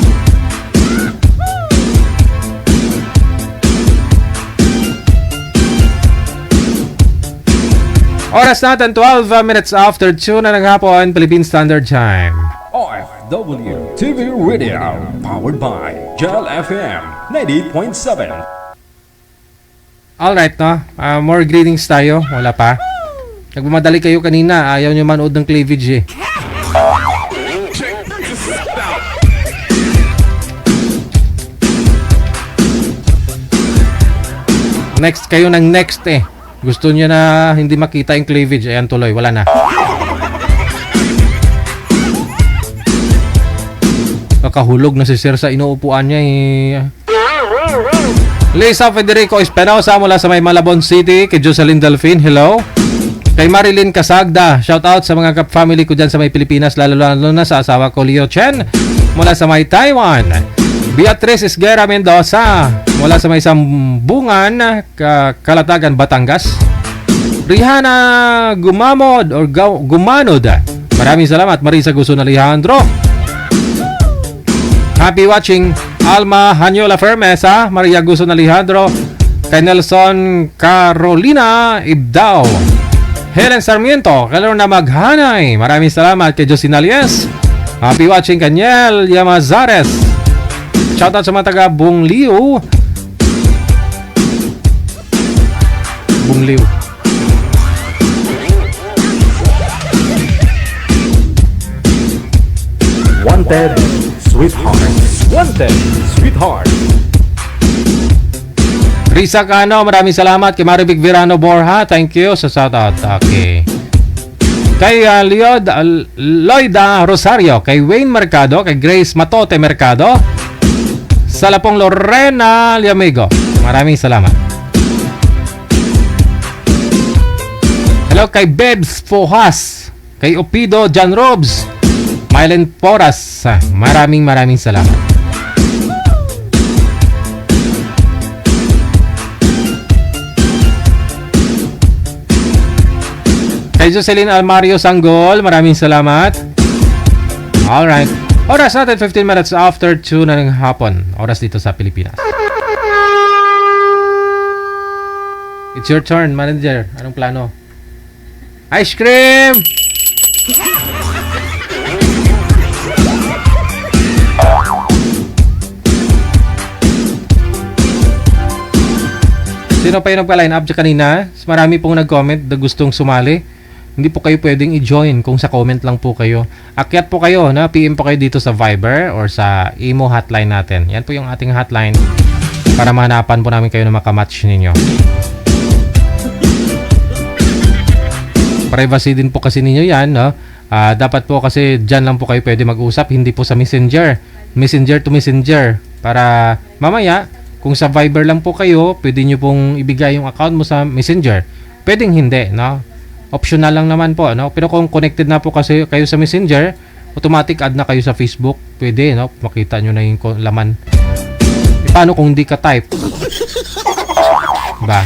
Oras natin 12 minutes after 2 na ng hapon, Philippine Standard Time. OFW TV Radio, powered by Gel FM 98.7. Alright, no? More greetings tayo. Wala pa. Nagmamadali kayo kanina. Ayaw nyo manood ng cleavage eh. Next kayo ng next eh. Gusto niya na hindi makita yung cleavage. Ayan tuloy, wala na. Kakahulog na si Sir sa inuupuan niya eh. Lisa Federico Espinosa mula sa may Malabon City. Kay Jocelyn Delfin, hello. Kay Marilyn Casagda, shout out sa mga family ko dyan sa may Pilipinas, lalo na sa asawa ko Leo Chen mula sa may Taiwan. Beatrice Esguera Mendoza mula sa may Sambungan, Kalatagan, Batangas. Rihanna Gumanod. Maraming salamat. Marisa Guson Alejandro. Happy watching. Alma Hanyola Fermesa, Maria Guson Alejandro. Kay Nelson Carolina Ibdao. Helen Sarmiento, kalaro na maghanay. Maraming salamat kay Josina Alies. Happy watching Kanyel Yamazares. Shoutout sa mga taga Bungliw. Wanted, sweetheart. Risa Cano, maraming salamat. Kay Marivic Virano Borja, thank you sa shoutout. Okay. Kay Loida Rosario, kay Wayne Mercado, kay Grace Matote Mercado, sa Lapong Lorena Liamigo. Maraming salamat. Hello kay Bebs Fohas, kay Opido John Robs, Mylen Poras. Maraming salamat. Kay Jocelyn Almario Sanggol, maraming salamat. Alright. Oras natin 15 minutes after 2 na ng hapon. Oras dito sa Pilipinas. It's your turn, manager. Anong plano? Ice cream! Sino pa yung nagpa-line up dyan kanina? Marami pong nag-comment na gustong sumali. Hindi po kayo pwedeng i-join kung sa comment lang po kayo. Akyat po kayo, na PM po kayo dito sa Viber or sa Imo hotline natin. Yan po yung ating hotline para mahanapan po namin kayo na makamatch ninyo. Privacy din po kasi ninyo yan, no? Dapat po kasi dyan lang po kayo pwede mag-usap, hindi po sa Messenger. Messenger to Messenger. Para mamaya, kung sa Viber lang po kayo, pwede nyo pong ibigay yung account mo sa Messenger. Pwedeng hindi, no? Optional lang naman po, no? Pero kung connected na po kasi kayo sa Messenger, automatic add na kayo sa Facebook. Pwede, no? Makita nyo na yung laman. Paano kung hindi ka type? Diba?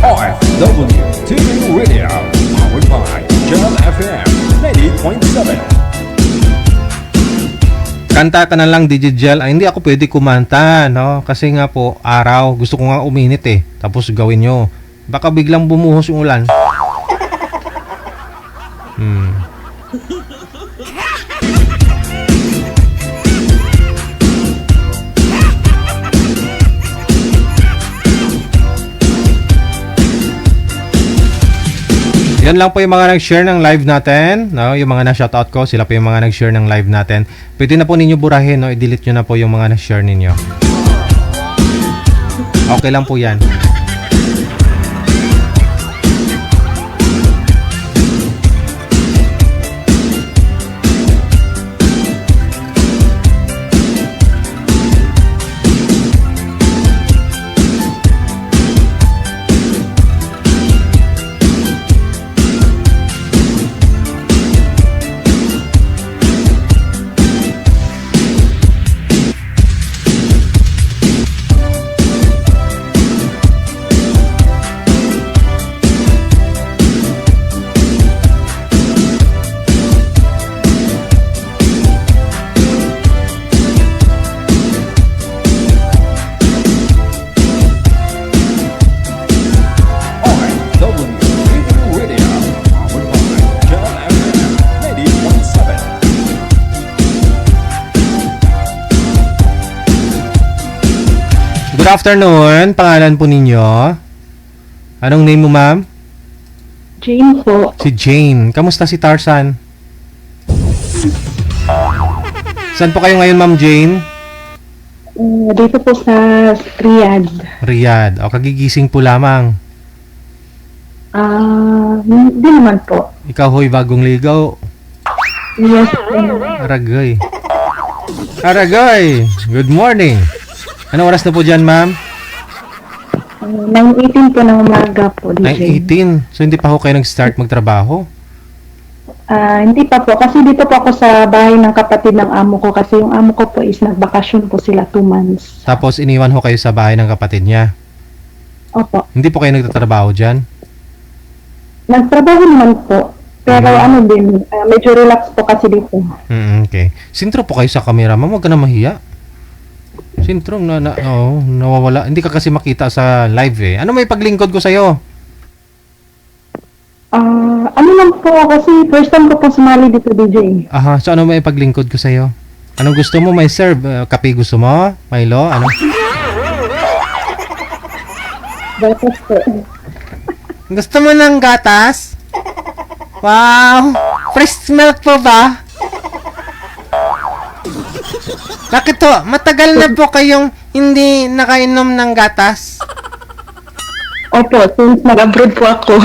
OFW TV Radio, powered by Gel FM 98.7. Kanta ka na lang, DJ Gel. Ay, hindi ako pwede kumanta, no? Kasi nga po, araw. Gusto ko nga uminit eh. Tapos gawin nyo. Baka biglang bumuhos yung ulan. Yan lang po yung mga nag-share ng live natin. No? Yung mga na-shoutout ko, sila po yung mga nag-share ng live natin. Pwede na po ninyo burahin, no? I-delete nyo na po yung mga na-share ninyo. Okay lang po yan. Good afternoon. Pangalan po ninyo? Anong name mo, ma'am? Jane po. Si Jane. Kamusta si Tarzan? Saan po kayo ngayon, ma'am Jane? Dito po sa Riyadh. Riyadh. O, kagigising po lamang. Hindi naman po. Ikaw ho'y bagong ligaw. Yes. Aragay. Aragay! Good morning. Anong oras na po dyan, ma'am? 9:18 po ng umaga po, DJ. 9:18. So, hindi pa ho kayo nag-start magtrabaho? Hindi pa po. Kasi dito po ako sa bahay ng kapatid ng amo ko. Kasi yung amo ko po is nagbakasyon po sila 2 months. Tapos, iniwan ho kayo sa bahay ng kapatid niya? Opo. Hindi po kayo nagtatrabaho dyan? Nagtrabaho naman po. Pero medyo relax po kasi dito. Okay. Sintro po kayo sa camera, ma'am. Huwag ka na mahiya. Sintro, nawawala. Hindi ka kasi makita sa live eh. Ano may paglingkod ko sa'yo? Ano lang po, kasi first time ko po sumali dito, DJ. Aha, so ano may paglingkod ko sa'yo? Anong gusto mo? May serve? Kape gusto mo? Milo? Ano? Gatas po. Gusto mo ng gatas? Wow! Fresh milk po ba? Bakit to? Matagal na po kayong hindi nakainom ng gatas? Opo, since nag-abroad po ako.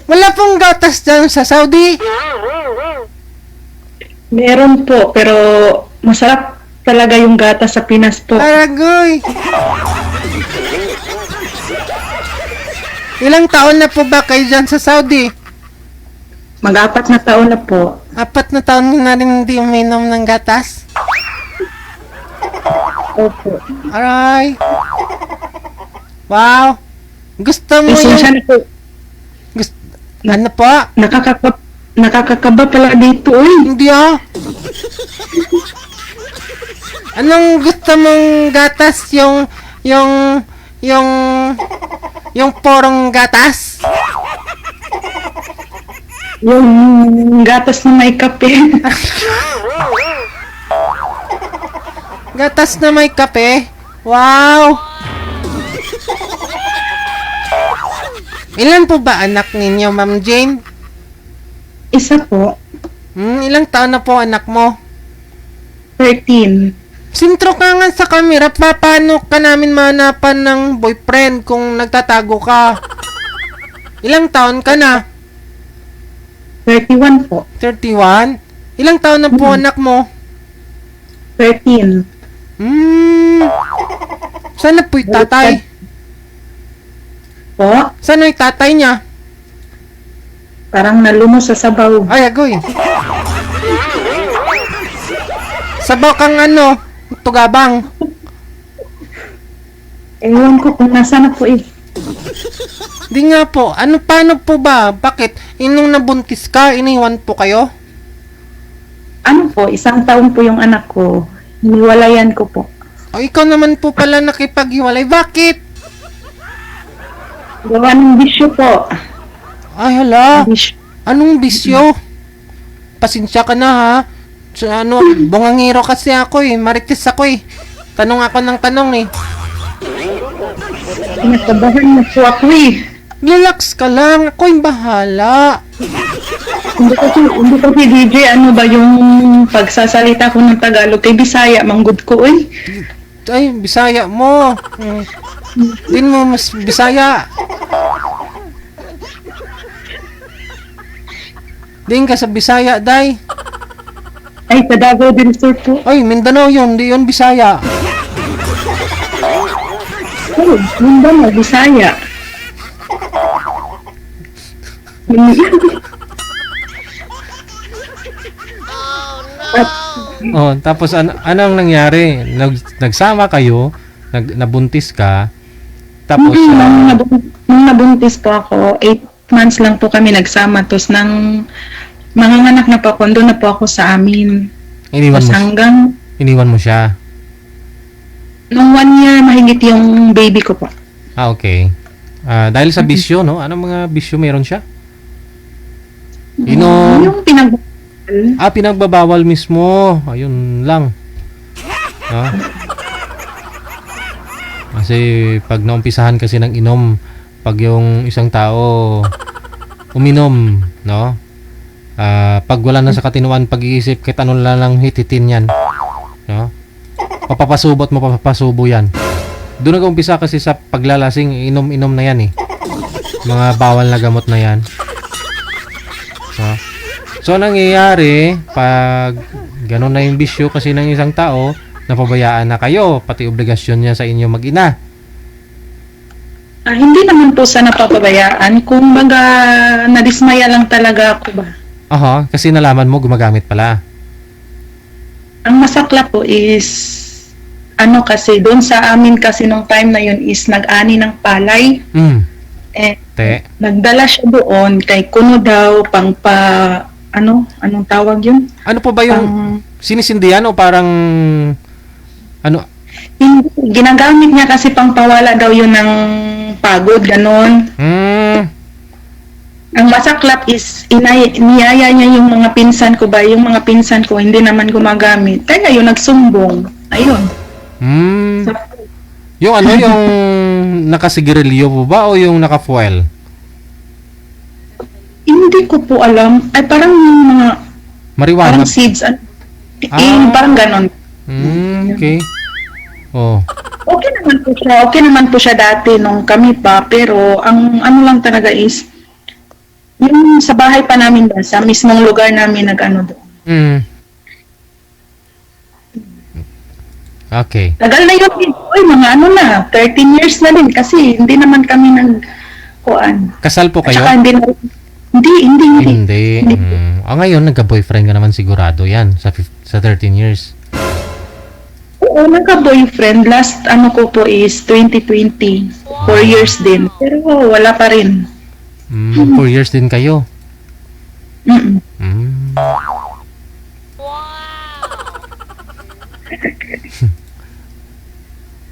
Wala pong gatas dyan sa Saudi? Meron po, pero masarap talaga yung gatas sa Pinas po. Aragoy! Ilang taon na po ba kayo dyan sa Saudi? Mag-4 na taon na po. 4 na taon na rin hindi uminom ng gatas? Opo. Aray! Wow! Gusto mo Pasensya na po. Ano po? Nakakakaba pala dito, eh. Hindi ah! Anong gusto mong gatas? Yung porong gatas? Yung gatas na may kape. Gatas na may kape? Wow! Ilan po ba anak ninyo, Ma'am Jane? Isa po. Ilang taon na po anak mo? 13. Sintro ka nga sa camera, paano ka namin mahanapan ng boyfriend kung nagtatago ka? Ilang taon ka na? 31 po. 31? Ilang taon na po anak mo? 13. Saan na po yung tatay? Po? Saan na yung tatay niya? Parang nalumos sa sabaw. Ay, agoy. Sabaw kang ano? Tugabang. Ewan ko kung nasa na po eh. Di nga po. Paano po ba? Bakit? Inong nabuntis ka, iniwan po kayo? Ano po, 1 taon po yung anak ko. Hiniwalayan ko po. O, ikaw naman po pala nakipaghiwalay. Bakit? Gawa ng bisyo po. Ay, hala. Bisyo. Anong bisyo? Pasensya ka na ha. So, bungangiro kasi ako eh. Marites ako eh. Tanong ako ng tanong eh. Pinatabahan na po ako eh. Relax ka lang. Ako yung bahala. Hindi kasi DJ, ano ba yung pagsasalita ko ng Tagalog kay Bisaya, manggod ko eh. Ay, Bisaya mo. Din mo mas Bisaya. Din ka sa Bisaya, day. Ay, sa Davao del Sur po. Ay, Mindanao yun. Di yun Bisaya. Oh, Mindanao, Bisaya. Oh, tapos anong nangyari? Nagsama kayo, nabuntis ka. Tapos Nung nabuntis po ako, 8 months lang po kami nagsama. Tapos nang manganganak na po ako, doon na po ako sa amin. Tapos iniwan mo siya. Nung 1 year, mahigit yung baby ko po. Ah, okay. Dahil sa bisyo, no? Anong mga bisyo meron siya? Yung pinagbabawal mismo. Ayun lang. No? Kasi pag naumpisahan kasi ng inom, pag yung isang tao uminom, no? Pag wala na sa katinuan pag-iisip, kahit ano lang hititin yan. No? Mapapasubo yan. Doon nag-umpisa kasi sa paglalasing, inom-inom na yan eh. Mga bawal na gamot na yan. No? So, nangyayari, pag ganun na yung bisyo kasi ng isang tao, napabayaan na kayo, pati obligasyon niya sa inyo mag-ina. Hindi naman po sa napapabayaan. Kung baga, nadismaya lang talaga ako ba. Aha, kasi nalaman mo gumagamit pala. Ang masakla po is, kasi doon sa amin kasi nung time na yun is nag-ani ng palay. Nagdala siya doon kay kuno daw anong tawag yun? Ano po ba yung sinisindihan o parang Hindi, ginagamit niya kasi pang pawala daw yun ng pagod, ganon. Ang masaklap is niyaya niya yung mga pinsan ko ba, yung mga pinsan ko hindi naman gumagamit. Kaya yun nagsumbong. Ayun. Yung yung nakasigarilyo po ba o yung naka-foil? Hindi ko po alam. Ay parang mga marijuana. Parang seeds. Parang ganon. Okay. Oh. Okay naman po siya. Okay naman po siya dati nung kami pa. Pero ang ano lang talaga is yung sa bahay pa namin ba, sa mismong lugar namin doon. Okay. Tagal na yun. Uy, mga 13 years na din kasi hindi naman kami nagkuan. Kasal po kayo? At saka hindi. Ngayon, nagka-boyfriend ka naman sigurado yan sa 13 years. Oo, nagka-boyfriend. Last ko po is 2020. 4 years din. Pero wala pa rin. 4 years din kayo?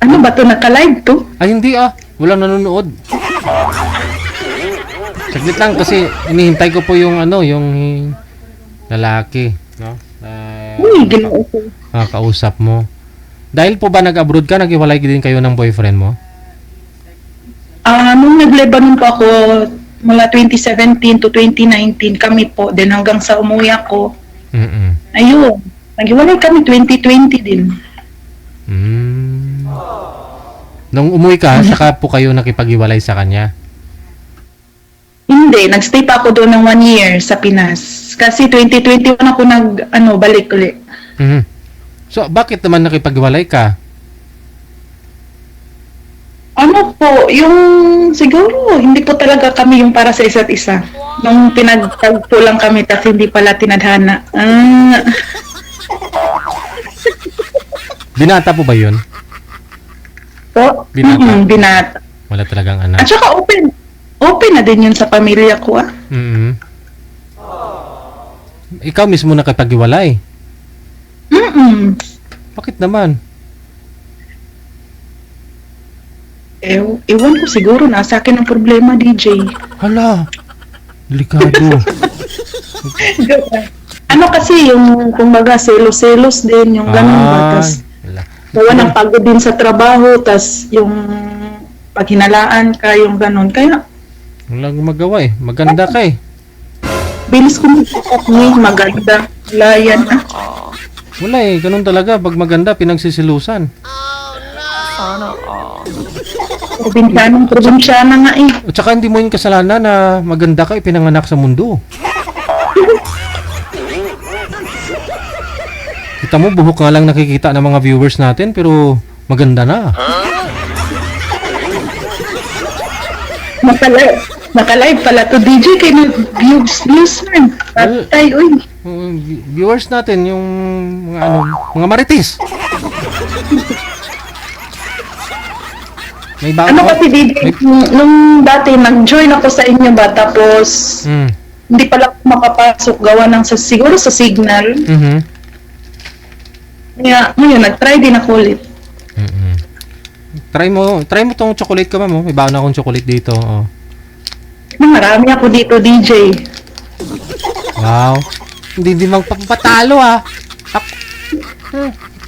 Ano ba to? Naka-live to? Ay, hindi walang nanonood. Saglit lang kasi inihintay ko po yung yung lalaki, no? Ginoo ko. Kausap mo. Dahil po ba nag-abroad ka, naghiwalay din kayo ng boyfriend mo? Nung nag-Lebanon po ako, mula 2017 to 2019 kami po, din hanggang sa umuwi ako. Ayun, naghiwalay kami 2020 din. Nung umuwi ka, saka po kayo nakipaghiwalay sa kanya? Hindi, nagstay pa ako doon ng 1 year sa Pinas. Kasi 2021 ako balik ulit. So, bakit naman nakipaghiwalay ka? Yung siguro, hindi po talaga kami yung para sa isa't isa. Nung pinagtagpo lang kami, kasi hindi pala tinadhana. Binata po ba yun? Po? Binata. Binata. Wala talagang anak. At saka open na din yun sa pamilya ko Ikaw mismo nakipaghiwalay? Bakit naman? Ewan ko siguro, nasa akin ang problema, DJ. Hala, delikado. Kasi yung, kumbaga, selos-selos din, yung ganun ba, tas gawa ng pagod din sa trabaho, tas yung paghinalaan ka, yung ganun. Kaya, Walang magawa eh. Maganda ka eh. Bilis ko maganda. Wala yan ah. Wala eh. Ganun talaga. Pag maganda, pinagsisilusan. Sana all. Probinsyana nga eh. At saka hindi mo yung kasalanan na maganda ka, pinanganak sa mundo. Kita mo, buhok nga lang nakikita ng mga viewers natin, pero maganda na. Naka-live pala to DJ kay views man. Patay, uy. Viewers natin, yung mga ano, mga marites. May bago. Ano kasi DJ, nung dati nag-join ako sa inyo ba, tapos hindi pala ako makapasok gawa ng siguro sa signal. Kaya ngayon, nag-try din ako ulit. Try mo tong chocolate ka, ma'am. May bago na akong chocolate dito. Oh. Marami ako dito, DJ. Wow. Hindi magpapatalo ah.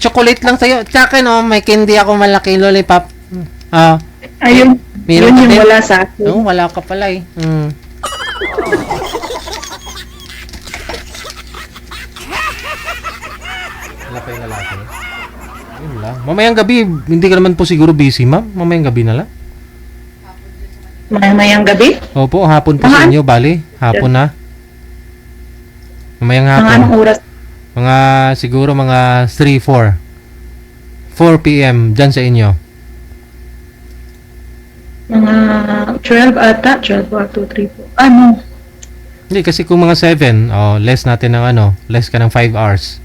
Chocolate lang sa'yo. Tsaka no, may candy ako malaki lollipop. Ayun, Meron yun ka yung din? wala sa akin. Oo, wala ka pala eh. Wala pa yung lalaki. Yun lang. Mamayang gabi, hindi ka naman po siguro busy, ma'am. Mamayang gabi na lang. Mamayang gabi? Opo, hapon po sa inyo, bali. Hapon na. Mamayang hapon. Mga anong oras? Mga siguro mga 3, 4 p.m. dyan sa inyo. Mga 12 ata. 12, 1, 2, 3, 4. Ano? Hindi, kasi kung mga 7, less natin ng less ka ng 5 hours.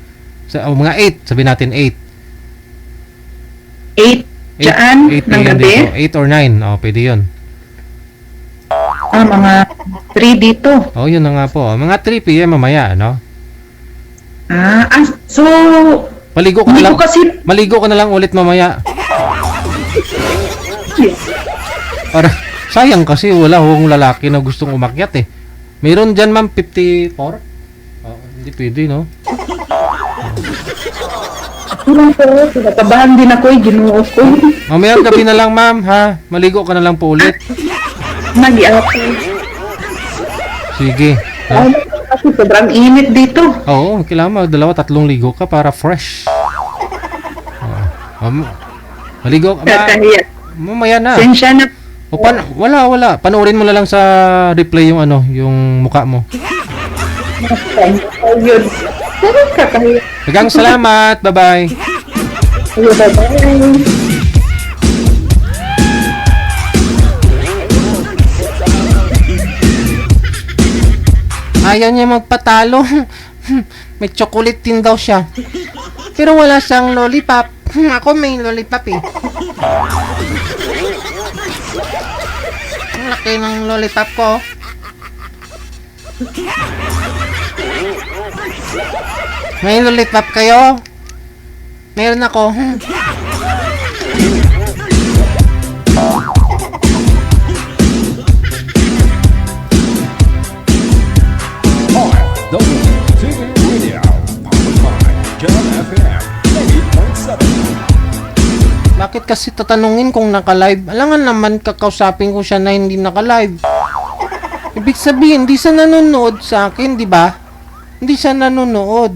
Mga 8, sabi natin 8. 8 dyan 8 ng p.m. gabi? dito. 8 or 9, pwede yun. Mga 3 dito. Yun na nga po. Mga 3 p.m. mamaya, no? So, Maligo ka na hindi lang. ko kasi, Maligo ka na lang ulit mamaya. Para sayang kasi wala akong lalaki na gustong umakyat eh. Meron dyan, ma'am, 54? Hindi pwede, no? kulang po, nakabahan din ako, ginuo ko. Mamayang gabi na lang, ma'am, ha? Maligo ka na lang po ulit. Nag-iapa. Sige. Kasi sobrang init dito. Oo, kailangan mag 2-3 ligo ka para fresh. Maligo ka. Kakahiya. Mamaya na. Sensya na. Wala. Panoorin mo na lang sa replay yung yung mukha mo. Ayun. Kakahiya. Dagang salamat. Bye-bye. Ayun, bye-bye. Ayaw niya magpatalo. May chocolate din daw siya. Pero wala siyang lollipop. Ako may lollipop eh. Ang laki ng lollipop ko. May lollipop kayo? Meron ako. Bakit kasi tatanungin kung naka-live? Alangan naman kakausapin ko siya na hindi naka-live. Ibig sabihin, hindi siya nanonood sa akin, di ba? Hindi siya nanonood.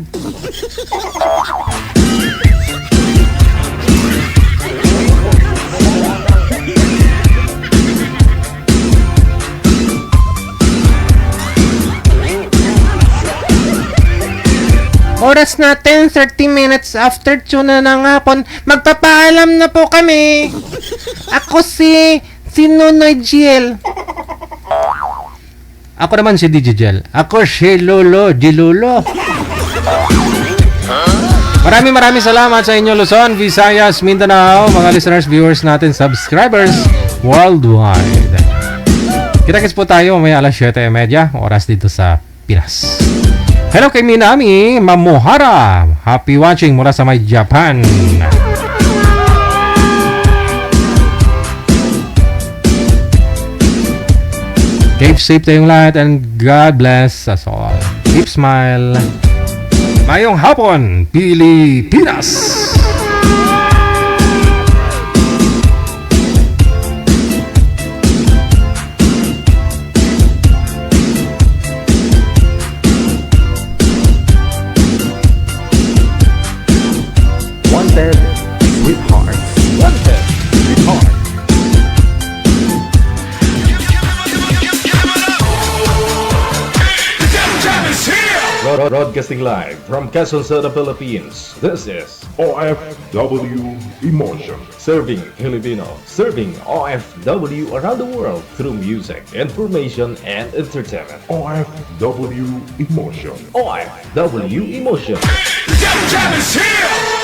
Oras natin, 30 minutes after 2 na ng hapon. Magpapaalam na po kami. Ako si Nonoy Jiel. Ako naman si DJ Jiel. Ako si Lolo, Dilolo. Maraming salamat sa inyo, Luzon, Visayas, Mindanao, mga listeners, viewers natin, subscribers worldwide. Kita-kits po tayo mamaya alas 7:30, oras dito sa Pinas. Hello kay Minami Mamohara. Happy watching mula sa may Japan. Keep safe tayong lahat and God bless us all. Keep smile. Mayong hapon, Pilipinas! Wanted with heart. Wanted with heart. Broadcasting live from Quezon City, Philippines. This is OFW Emotion. Serving Filipino, serving OFW around the world through music, information, and entertainment. OFW Emotion. OFW Emotion. Jam is here!